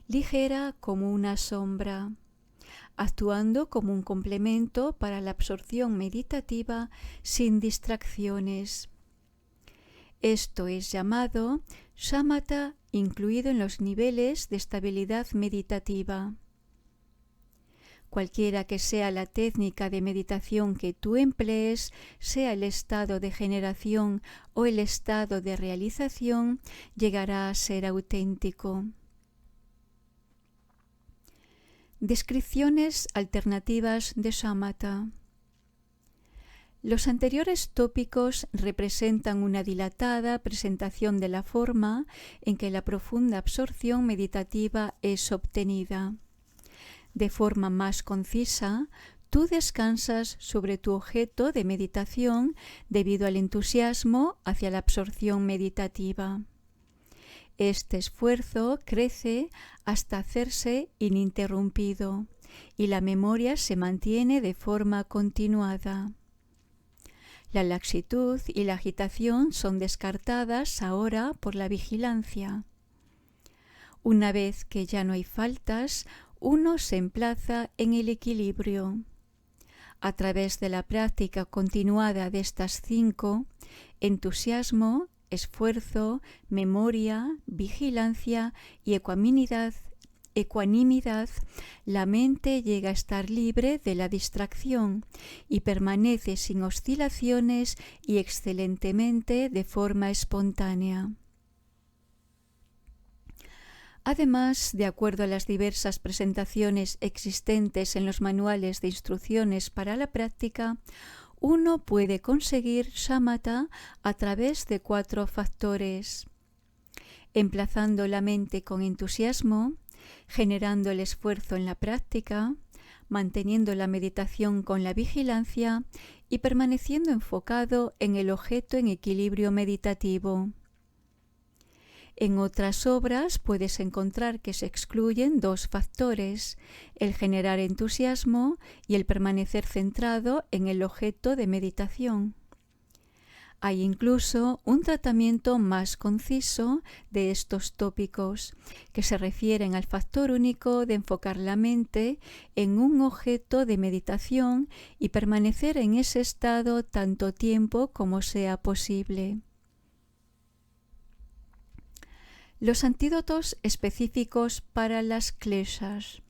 ligera como una sombra, actuando como un complemento para la absorción meditativa sin distracciones. Esto es llamado shamatha, incluido en los niveles de estabilidad meditativa. Cualquiera que sea la técnica de meditación que tú emplees, sea el estado de generación o el estado de realización, llegará a ser auténtico. Descripciones alternativas de shamatha. Los anteriores tópicos representan una dilatada presentación de la forma en que la profunda absorción meditativa es obtenida. De forma más concisa, tú descansas sobre tu objeto de meditación debido al entusiasmo hacia la absorción meditativa. Este esfuerzo crece hasta hacerse ininterrumpido y la memoria se mantiene de forma continuada. La laxitud y la agitación son descartadas ahora por la vigilancia. Una vez que ya no hay faltas, uno se emplaza en el equilibrio. A través de la práctica continuada de estas 5, entusiasmo, esfuerzo, memoria, vigilancia y ecuanimidad, la mente llega a estar libre de la distracción y permanece sin oscilaciones y excelentemente de forma espontánea. Además, de acuerdo a las diversas presentaciones existentes en los manuales de instrucciones para la práctica, uno puede conseguir shamatha a través de 4 factores: emplazando la mente con entusiasmo, generando el esfuerzo en la práctica, manteniendo la meditación con la vigilancia y permaneciendo enfocado en el objeto en equilibrio meditativo. En otras obras puedes encontrar que se excluyen 2 factores: el generar entusiasmo y el permanecer centrado en el objeto de meditación. Hay incluso un tratamiento más conciso de estos tópicos, que se refieren al factor único de enfocar la mente en un objeto de meditación y permanecer en ese estado tanto tiempo como sea posible. Los antídotos específicos para las kleshas.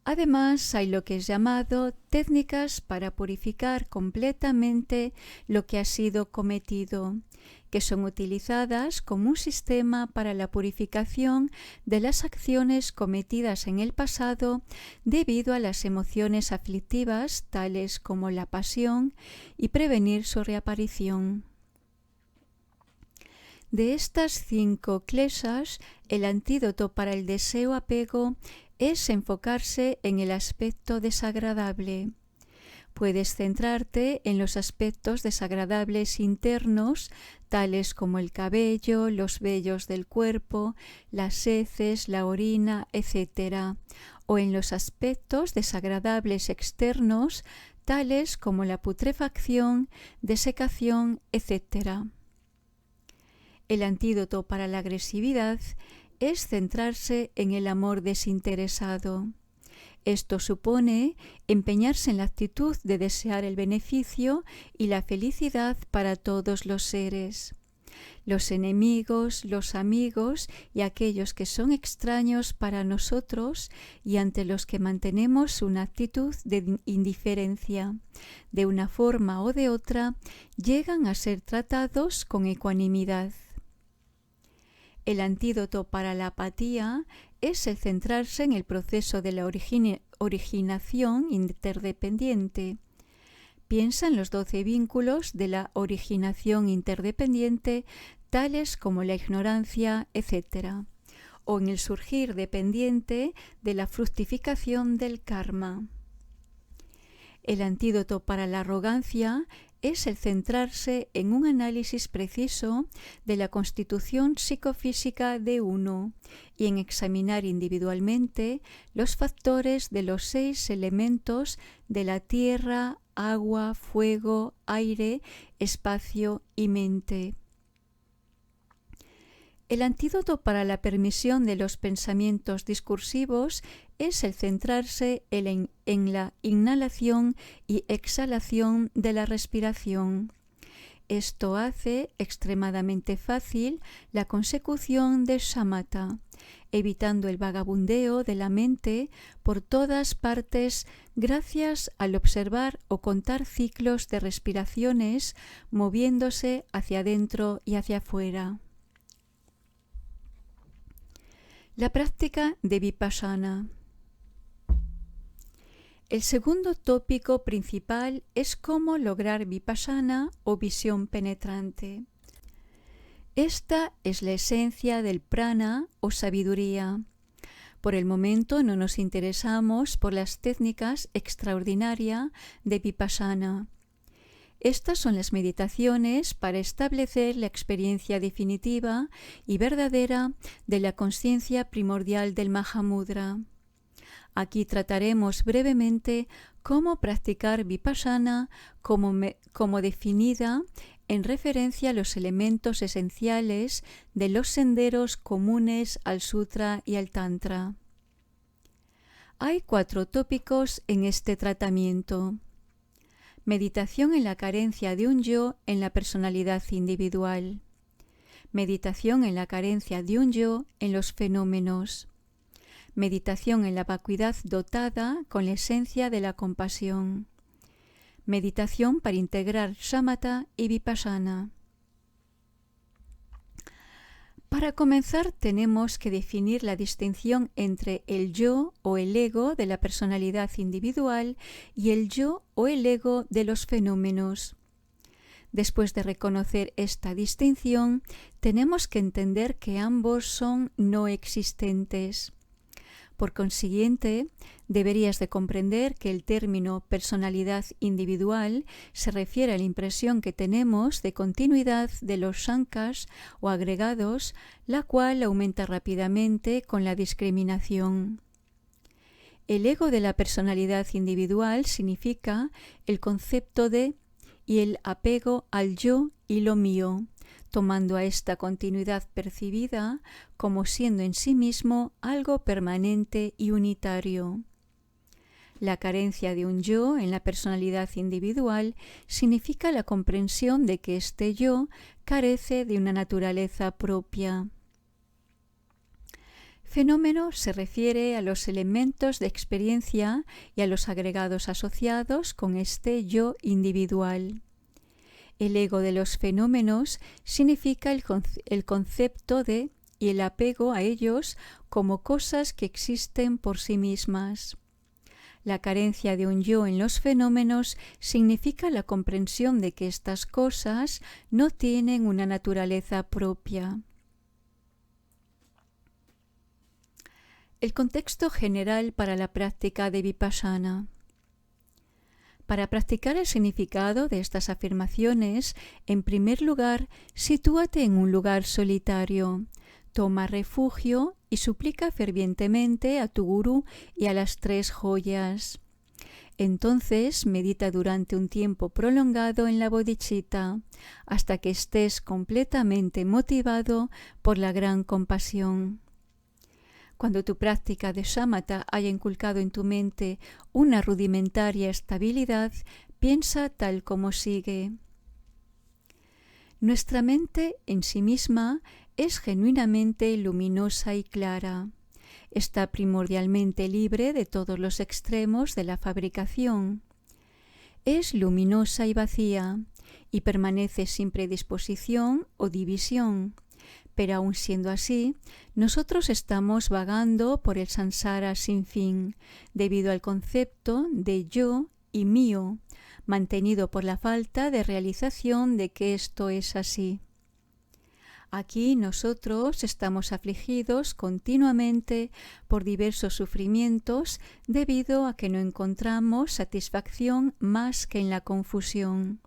Además, hay lo que es llamado técnicas para purificar completamente lo que ha sido cometido, que son utilizadas como un sistema para la purificación de las acciones cometidas en el pasado debido a las emociones aflictivas, tales como la pasión, y prevenir su reaparición. De estas 5 kleshas, el antídoto para el deseo-apego es enfocarse en el aspecto desagradable. Puedes centrarte en los aspectos desagradables internos, tales como el cabello, los vellos del cuerpo, las heces, la orina, etc., o en los aspectos desagradables externos, tales como la putrefacción, desecación, etc. El antídoto para la agresividad es centrarse en el amor desinteresado. Esto supone empeñarse en la actitud de desear el beneficio y la felicidad para todos los seres. los enemigos, los amigos y aquellos que son extraños para nosotros y ante los que mantenemos una actitud de indiferencia, de una forma o de otra, llegan a ser tratados con ecuanimidad. El antídoto para la apatía es el centrarse en el proceso de la originación interdependiente. Piensa en los 12 vínculos de la originación interdependiente, tales como la ignorancia, etc., o en el surgir dependiente de la fructificación del karma. El antídoto para la arrogancia es el centrarse en un análisis preciso de la constitución psicofísica de uno y en examinar individualmente los factores de los 6 elementos de la tierra, agua, fuego, aire, espacio y mente. El antídoto para la permisión de los pensamientos discursivos es el centrarse en la inhalación y exhalación de la respiración. Esto hace extremadamente fácil la consecución de shamatha, evitando el vagabundeo de la mente por todas partes gracias al observar o contar ciclos de respiraciones moviéndose hacia adentro y hacia afuera. La práctica de Vipassana. El segundo tópico principal es cómo lograr Vipassana o visión penetrante. Esta es la esencia del prana o sabiduría. Por el momento no nos interesamos por las técnicas extraordinarias de Vipassana. Estas son las meditaciones para establecer la experiencia definitiva y verdadera de la consciencia primordial del Mahamudra. Aquí trataremos brevemente cómo practicar Vipassana como definida en referencia a los elementos esenciales de los senderos comunes al Sutra y al Tantra. Hay 4 tópicos en este tratamiento. Meditación en la carencia de un yo en la personalidad individual. Meditación en la carencia de un yo en los fenómenos. Meditación en la vacuidad dotada con la esencia de la compasión. Meditación para integrar shamatha y vipassana. Para comenzar tenemos que definir la distinción entre el yo o el ego de la personalidad individual y el yo o el ego de los fenómenos. Después de reconocer esta distinción, tenemos que entender que ambos son no existentes. Por consiguiente, deberías de comprender que el término personalidad individual se refiere a la impresión que tenemos de continuidad de los sankhas o agregados, la cual aumenta rápidamente con la discriminación. El ego de la personalidad individual significa el concepto de y el apego al yo y lo mío, tomando a esta continuidad percibida como siendo en sí mismo algo permanente y unitario. La carencia de un yo en la personalidad individual significa la comprensión de que este yo carece de una naturaleza propia. Fenómeno se refiere a los elementos de experiencia y a los agregados asociados con este yo individual. El ego de los fenómenos significa el concepto de y el apego a ellos como cosas que existen por sí mismas. La carencia de un yo en los fenómenos significa la comprensión de que estas cosas no tienen una naturaleza propia. El contexto general para la práctica de Vipassana. Para practicar el significado de estas afirmaciones, en primer lugar, sitúate en un lugar solitario, toma refugio y suplica fervientemente a tu gurú y a las 3 joyas. Entonces medita durante un tiempo prolongado en la bodhicitta, hasta que estés completamente motivado por la gran compasión. Cuando tu práctica de shamatha haya inculcado en tu mente una rudimentaria estabilidad, piensa tal como sigue. Nuestra mente en sí misma es genuinamente luminosa y clara. Está primordialmente libre de todos los extremos de la fabricación. Es luminosa y vacía, y permanece sin predisposición o división. Pero aun siendo así, nosotros estamos vagando por el samsara sin fin, debido al concepto de yo y mío, mantenido por la falta de realización de que esto es así. Aquí nosotros estamos afligidos continuamente por diversos sufrimientos debido a que no encontramos satisfacción más que en la confusión.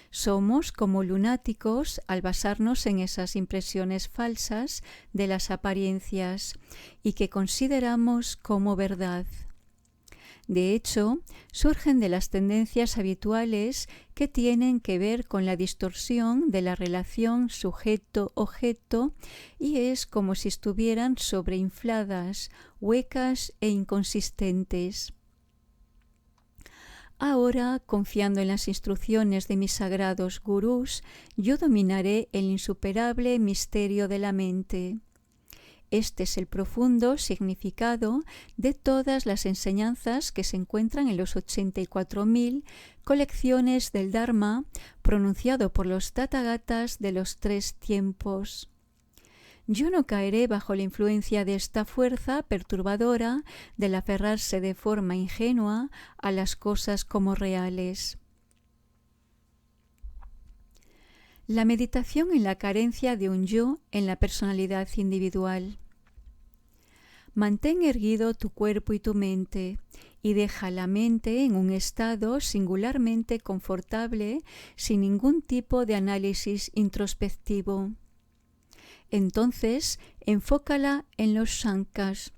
Somos como lunáticos al basarnos en esas impresiones falsas de las apariencias y que consideramos como verdad. De hecho, surgen de las tendencias habituales que tienen que ver con la distorsión de la relación sujeto-objeto y es como si estuvieran sobreinfladas, huecas e inconsistentes. Ahora, confiando en las instrucciones de mis sagrados gurús, yo dominaré el insuperable misterio de la mente. Este es el profundo significado de todas las enseñanzas que se encuentran en los 84.000 colecciones del Dharma pronunciado por los Tathagatas de los 3 tiempos. Yo no caeré bajo la influencia de esta fuerza perturbadora del aferrarse de forma ingenua a las cosas como reales. La meditación en la carencia de un yo en la personalidad individual. Mantén erguido tu cuerpo y tu mente y deja la mente en un estado singularmente confortable sin ningún tipo de análisis introspectivo. Entonces, enfócala en los sankhas,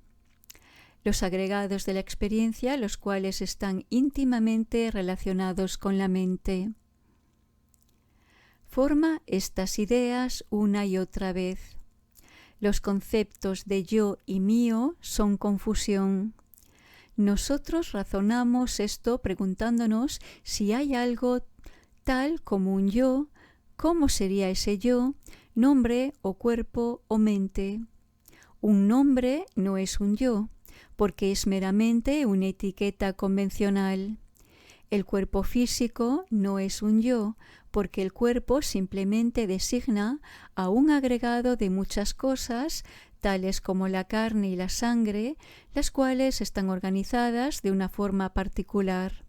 los agregados de la experiencia, los cuales están íntimamente relacionados con la mente. Forma estas ideas una y otra vez. Los conceptos de yo y mío son confusión. Nosotros razonamos esto preguntándonos si hay algo tal como un yo, cómo sería ese yo, nombre o cuerpo o mente. Un nombre no es un yo, porque es meramente una etiqueta convencional. El cuerpo físico no es un yo, porque el cuerpo simplemente designa a un agregado de muchas cosas, tales como la carne y la sangre, las cuales están organizadas de una forma particular.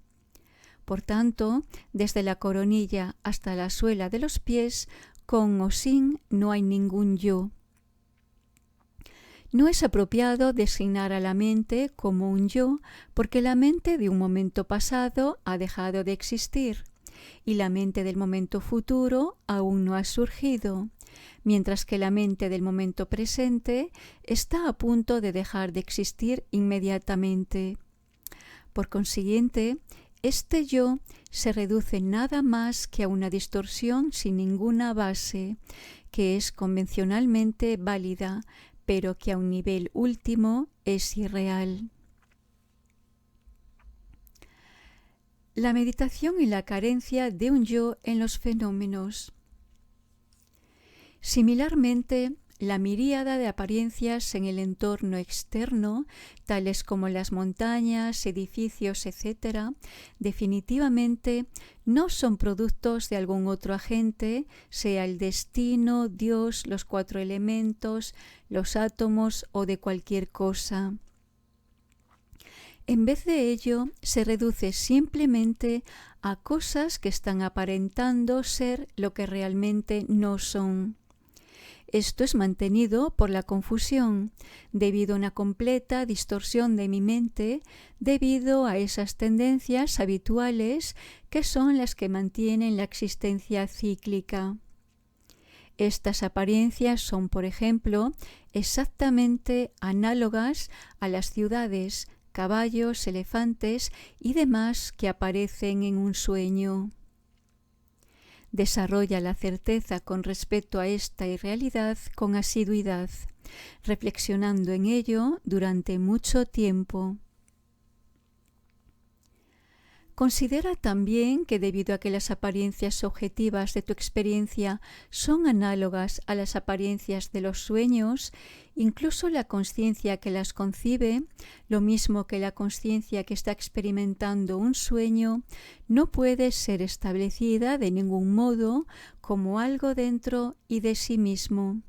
Por tanto, desde la coronilla hasta la suela de los pies, con o sin, no hay ningún yo. No es apropiado designar a la mente como un yo, porque la mente de un momento pasado ha dejado de existir y la mente del momento futuro aún no ha surgido, mientras que la mente del momento presente está a punto de dejar de existir inmediatamente. Por consiguiente, este yo se reduce nada más que a una distorsión sin ninguna base, que es convencionalmente válida, pero que a un nivel último es irreal. La meditación y la carencia de un yo en los fenómenos. Similarmente, la miríada de apariencias en el entorno externo, tales como las montañas, edificios, etc., definitivamente no son productos de algún otro agente, sea el destino, Dios, los 4 elementos, los átomos o de cualquier cosa. En vez de ello, se reduce simplemente a cosas que están aparentando ser lo que realmente no son. Esto es mantenido por la confusión, debido a una completa distorsión de mi mente, debido a esas tendencias habituales que son las que mantienen la existencia cíclica. Estas apariencias son, por ejemplo, exactamente análogas a las ciudades, caballos, elefantes y demás que aparecen en un sueño. Desarrolla la certeza con respecto a esta irrealidad con asiduidad, reflexionando en ello durante mucho tiempo. Considera también que debido a que las apariencias objetivas de tu experiencia son análogas a las apariencias de los sueños, incluso la consciencia que las concibe, lo mismo que la consciencia que está experimentando un sueño, no puede ser establecida de ningún modo como algo dentro y de sí mismo.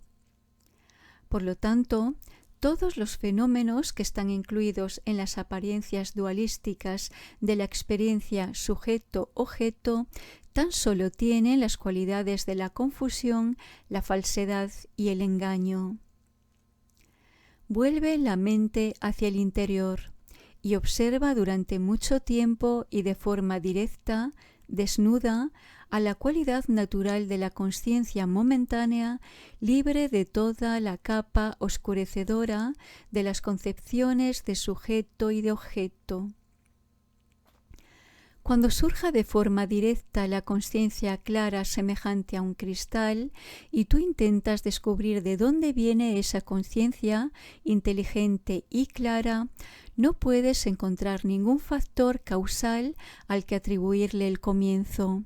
Por lo tanto, todos los fenómenos que están incluidos en las apariencias dualísticas de la experiencia sujeto-objeto tan solo tienen las cualidades de la confusión, la falsedad y el engaño. Vuelve la mente hacia el interior y observa durante mucho tiempo y de forma directa, desnuda, a la cualidad natural de la consciencia momentánea, libre de toda la capa oscurecedora de las concepciones de sujeto y de objeto. Cuando surja de forma directa la consciencia clara semejante a un cristal y tú intentas descubrir de dónde viene esa consciencia inteligente y clara, no puedes encontrar ningún factor causal al que atribuirle el comienzo.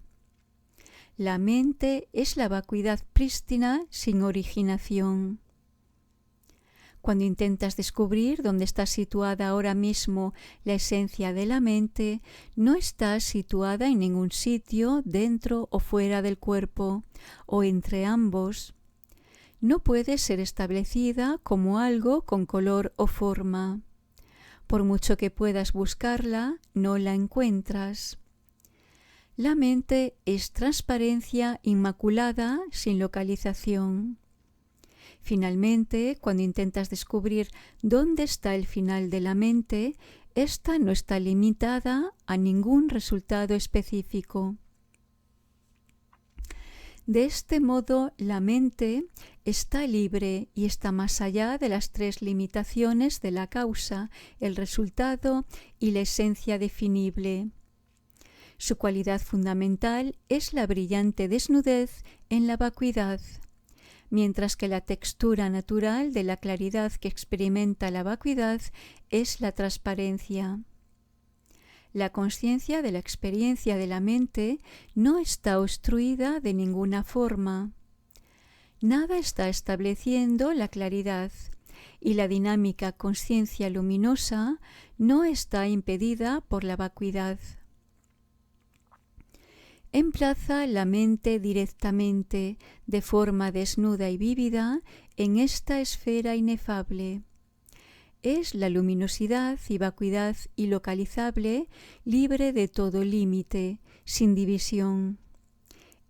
La mente es la vacuidad prístina sin originación. Cuando intentas descubrir dónde está situada ahora mismo la esencia de la mente, no está situada en ningún sitio dentro o fuera del cuerpo, o entre ambos. No puede ser establecida como algo con color o forma. Por mucho que puedas buscarla, no la encuentras. La mente es transparencia inmaculada sin localización. Finalmente, cuando intentas descubrir dónde está el final de la mente, ésta no está limitada a ningún resultado específico. De este modo, la mente está libre y está más allá de las tres limitaciones de la causa, el resultado y la esencia definible. Su cualidad fundamental es la brillante desnudez en la vacuidad, mientras que la textura natural de la claridad que experimenta la vacuidad es la transparencia. La consciencia de la experiencia de la mente no está obstruida de ninguna forma. Nada está estableciendo la claridad, y la dinámica consciencia luminosa no está impedida por la vacuidad. Emplaza la mente directamente, de forma desnuda y vívida, en esta esfera inefable. Es la luminosidad y vacuidad ilocalizable, libre de todo límite, sin división.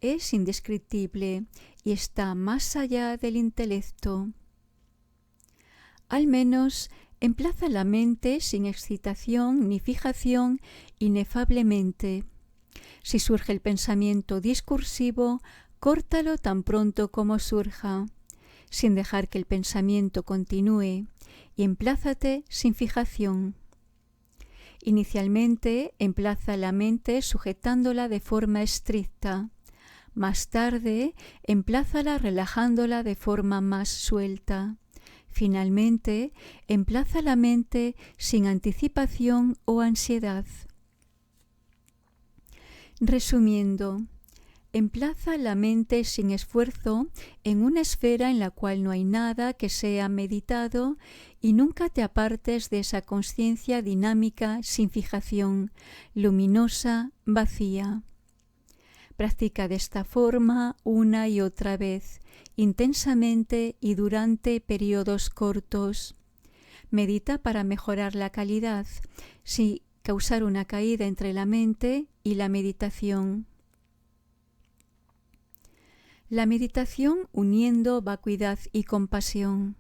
Es indescriptible y está más allá del intelecto. Al menos, emplaza la mente sin excitación ni fijación inefablemente. Si surge el pensamiento discursivo, córtalo tan pronto como surja, sin dejar que el pensamiento continúe, y emplázate sin fijación. Inicialmente, emplaza la mente sujetándola de forma estricta. Más tarde, emplázala relajándola de forma más suelta. Finalmente, emplaza la mente sin anticipación o ansiedad. Resumiendo, emplaza la mente sin esfuerzo en una esfera en la cual no hay nada que sea meditado y nunca te apartes de esa consciencia dinámica sin fijación, luminosa, vacía. Practica de esta forma una y otra vez, intensamente y durante periodos cortos. Medita para mejorar la calidad, sin causar una caída entre la mente y la meditación. La meditación uniendo vacuidad y compasión.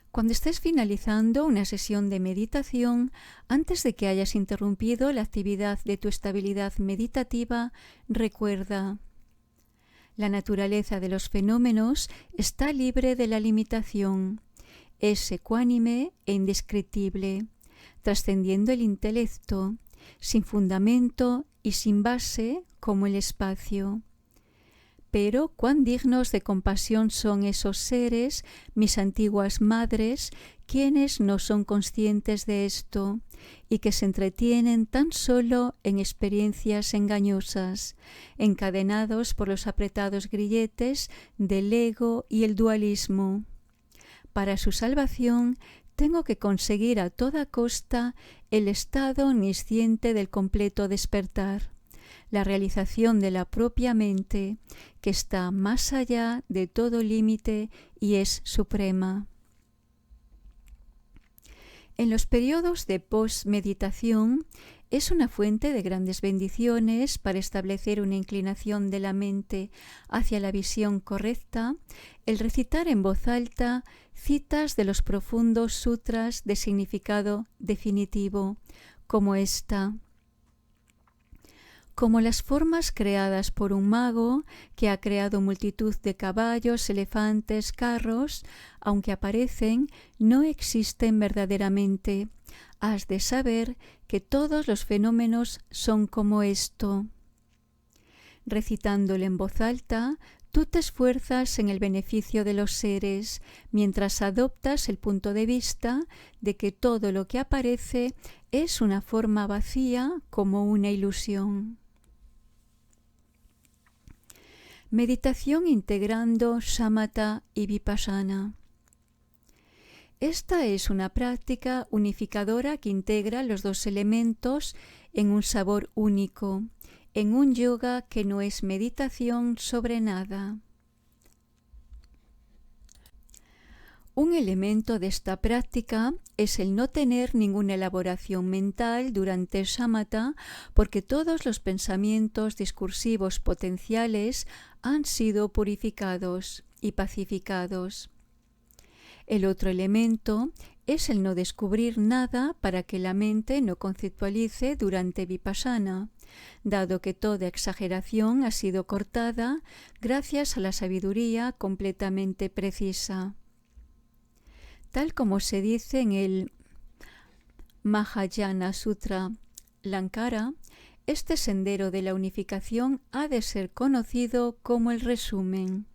Cuando estés finalizando una sesión de meditación, antes de que hayas interrumpido la actividad de tu estabilidad meditativa, recuerda: la naturaleza de los fenómenos está libre de la limitación, es ecuánime e indescriptible, trascendiendo el intelecto, sin fundamento y sin base como el espacio. Pero cuán dignos de compasión son esos seres, mis antiguas madres, quienes no son conscientes de esto y que se entretienen tan solo en experiencias engañosas, encadenados por los apretados grilletes del ego y el dualismo. Para su salvación tengo que conseguir a toda costa el estado omnisciente del completo despertar, la realización de la propia mente, que está más allá de todo límite y es suprema. En los periodos de post-meditación es una fuente de grandes bendiciones para establecer una inclinación de la mente hacia la visión correcta, el recitar en voz alta citas de los profundos sutras de significado definitivo, como esta: como las formas creadas por un mago que ha creado multitud de caballos, elefantes, carros, aunque aparecen, no existen verdaderamente. Has de saber que todos los fenómenos son como esto. Recitándolo en voz alta, tú te esfuerzas en el beneficio de los seres, mientras adoptas el punto de vista de que todo lo que aparece es una forma vacía como una ilusión. Meditación integrando Shamatha y Vipassana. Esta es una práctica unificadora que integra los dos elementos en un sabor único, en un yoga que no es meditación sobre nada. Un elemento de esta práctica es el no tener ninguna elaboración mental durante el shamatha, porque todos los pensamientos discursivos potenciales han sido purificados y pacificados. El otro elemento es el no descubrir nada para que la mente no conceptualice durante Vipassana, dado que toda exageración ha sido cortada gracias a la sabiduría completamente precisa. Tal como se dice en el Mahayana Sutra Lankara, este sendero de la unificación ha de ser conocido como el resumen.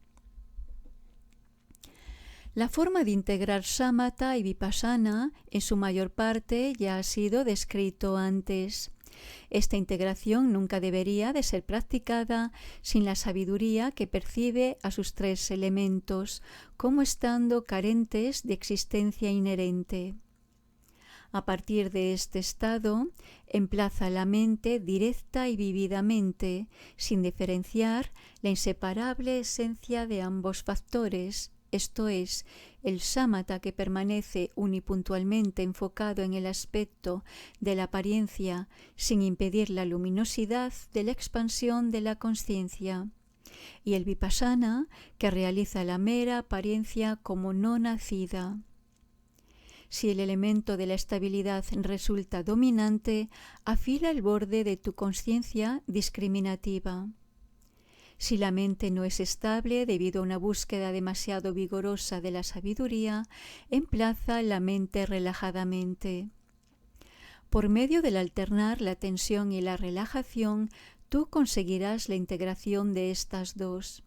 La forma de integrar Shamatha y Vipassana en su mayor parte ya ha sido descrito antes. Esta integración nunca debería de ser practicada sin la sabiduría que percibe a sus tres elementos, como estando carentes de existencia inherente. A partir de este estado, emplaza la mente directa y vívidamente, sin diferenciar la inseparable esencia de ambos factores, esto es, el shamatha que permanece unipuntualmente enfocado en el aspecto de la apariencia sin impedir la luminosidad de la expansión de la consciencia, y el vipassana que realiza la mera apariencia como no nacida. Si el elemento de la estabilidad resulta dominante, afila el borde de tu consciencia discriminativa. Si la mente no es estable debido a una búsqueda demasiado vigorosa de la sabiduría, emplaza la mente relajadamente. Por medio del alternar la tensión y la relajación, tú conseguirás la integración de estas dos,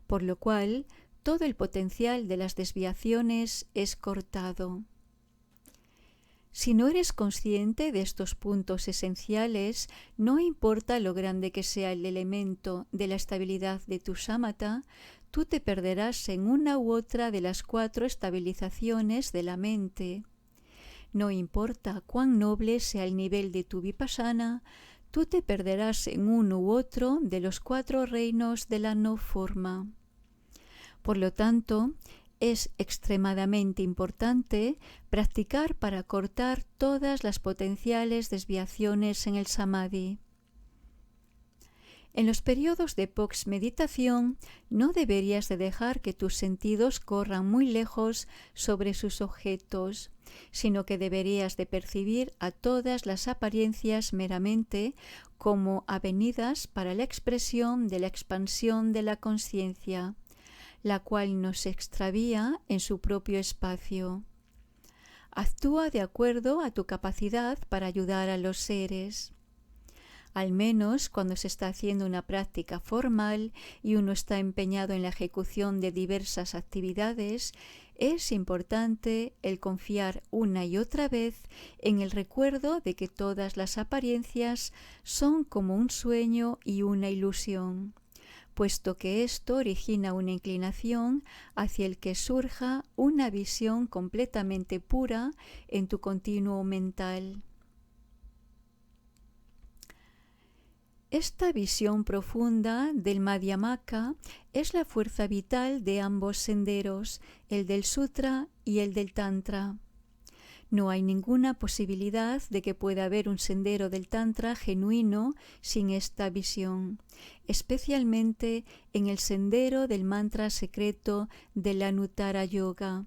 por lo cual todo el potencial de las desviaciones es cortado. Si no eres consciente de estos puntos esenciales, no importa lo grande que sea el elemento de la estabilidad de tu shamatha, tú te perderás en una u otra de las 4 estabilizaciones de la mente. No importa cuán noble sea el nivel de tu vipassana, tú te perderás en uno u otro de los 4 reinos de la no forma. Por lo tanto, es extremadamente importante practicar para cortar todas las potenciales desviaciones en el samadhi. En los periodos de post-meditación no deberías de dejar que tus sentidos corran muy lejos sobre sus objetos, sino que deberías de percibir a todas las apariencias meramente como avenidas para la expresión de la expansión de la consciencia, la cual no se extravía en su propio espacio. Actúa de acuerdo a tu capacidad para ayudar a los seres. Al menos cuando se está haciendo una práctica formal y uno está empeñado en la ejecución de diversas actividades, es importante el confiar una y otra vez en el recuerdo de que todas las apariencias son como un sueño y una ilusión, puesto que esto origina una inclinación hacia el que surja una visión completamente pura en tu continuo mental. Esta visión profunda del Madhyamaka es la fuerza vital de ambos senderos, el del Sutra y el del Tantra. No hay ninguna posibilidad de que pueda haber un sendero del Tantra genuino sin esta visión, especialmente en el sendero del mantra secreto de la Anuttara Yoga.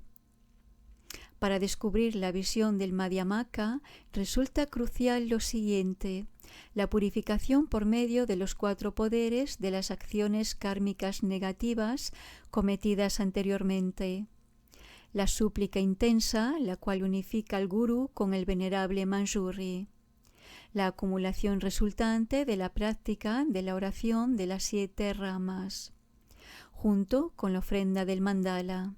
Para descubrir la visión del Madhyamaka resulta crucial lo siguiente: la purificación por medio de los 4 poderes de las acciones kármicas negativas cometidas anteriormente, la súplica intensa, la cual unifica al Gurú con el venerable Manjuri, la acumulación resultante de la práctica de la oración de las 7 ramas, junto con la ofrenda del mandala,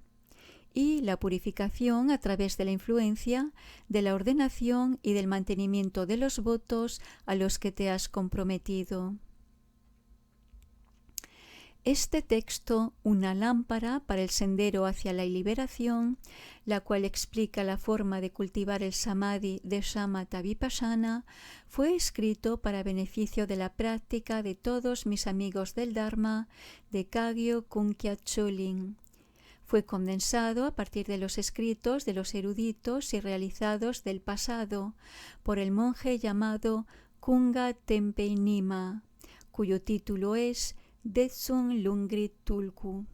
y la purificación a través de la influencia de la ordenación y del mantenimiento de los votos a los que te has comprometido. Este texto, una lámpara para el sendero hacia la liberación, la cual explica la forma de cultivar el samadhi de Shamatha Vipassana, fue escrito para beneficio de la práctica de todos mis amigos del Dharma de Kagyo Kunkia Choling. Fue condensado a partir de los escritos de los eruditos y realizados del pasado por el monje llamado Kunga Tempei Nima, cuyo título es Detsun Lungrit Tulku.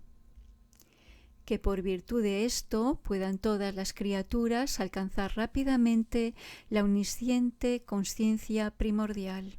Que por virtud de esto puedan todas las criaturas alcanzar rápidamente la omnisciente conciencia primordial.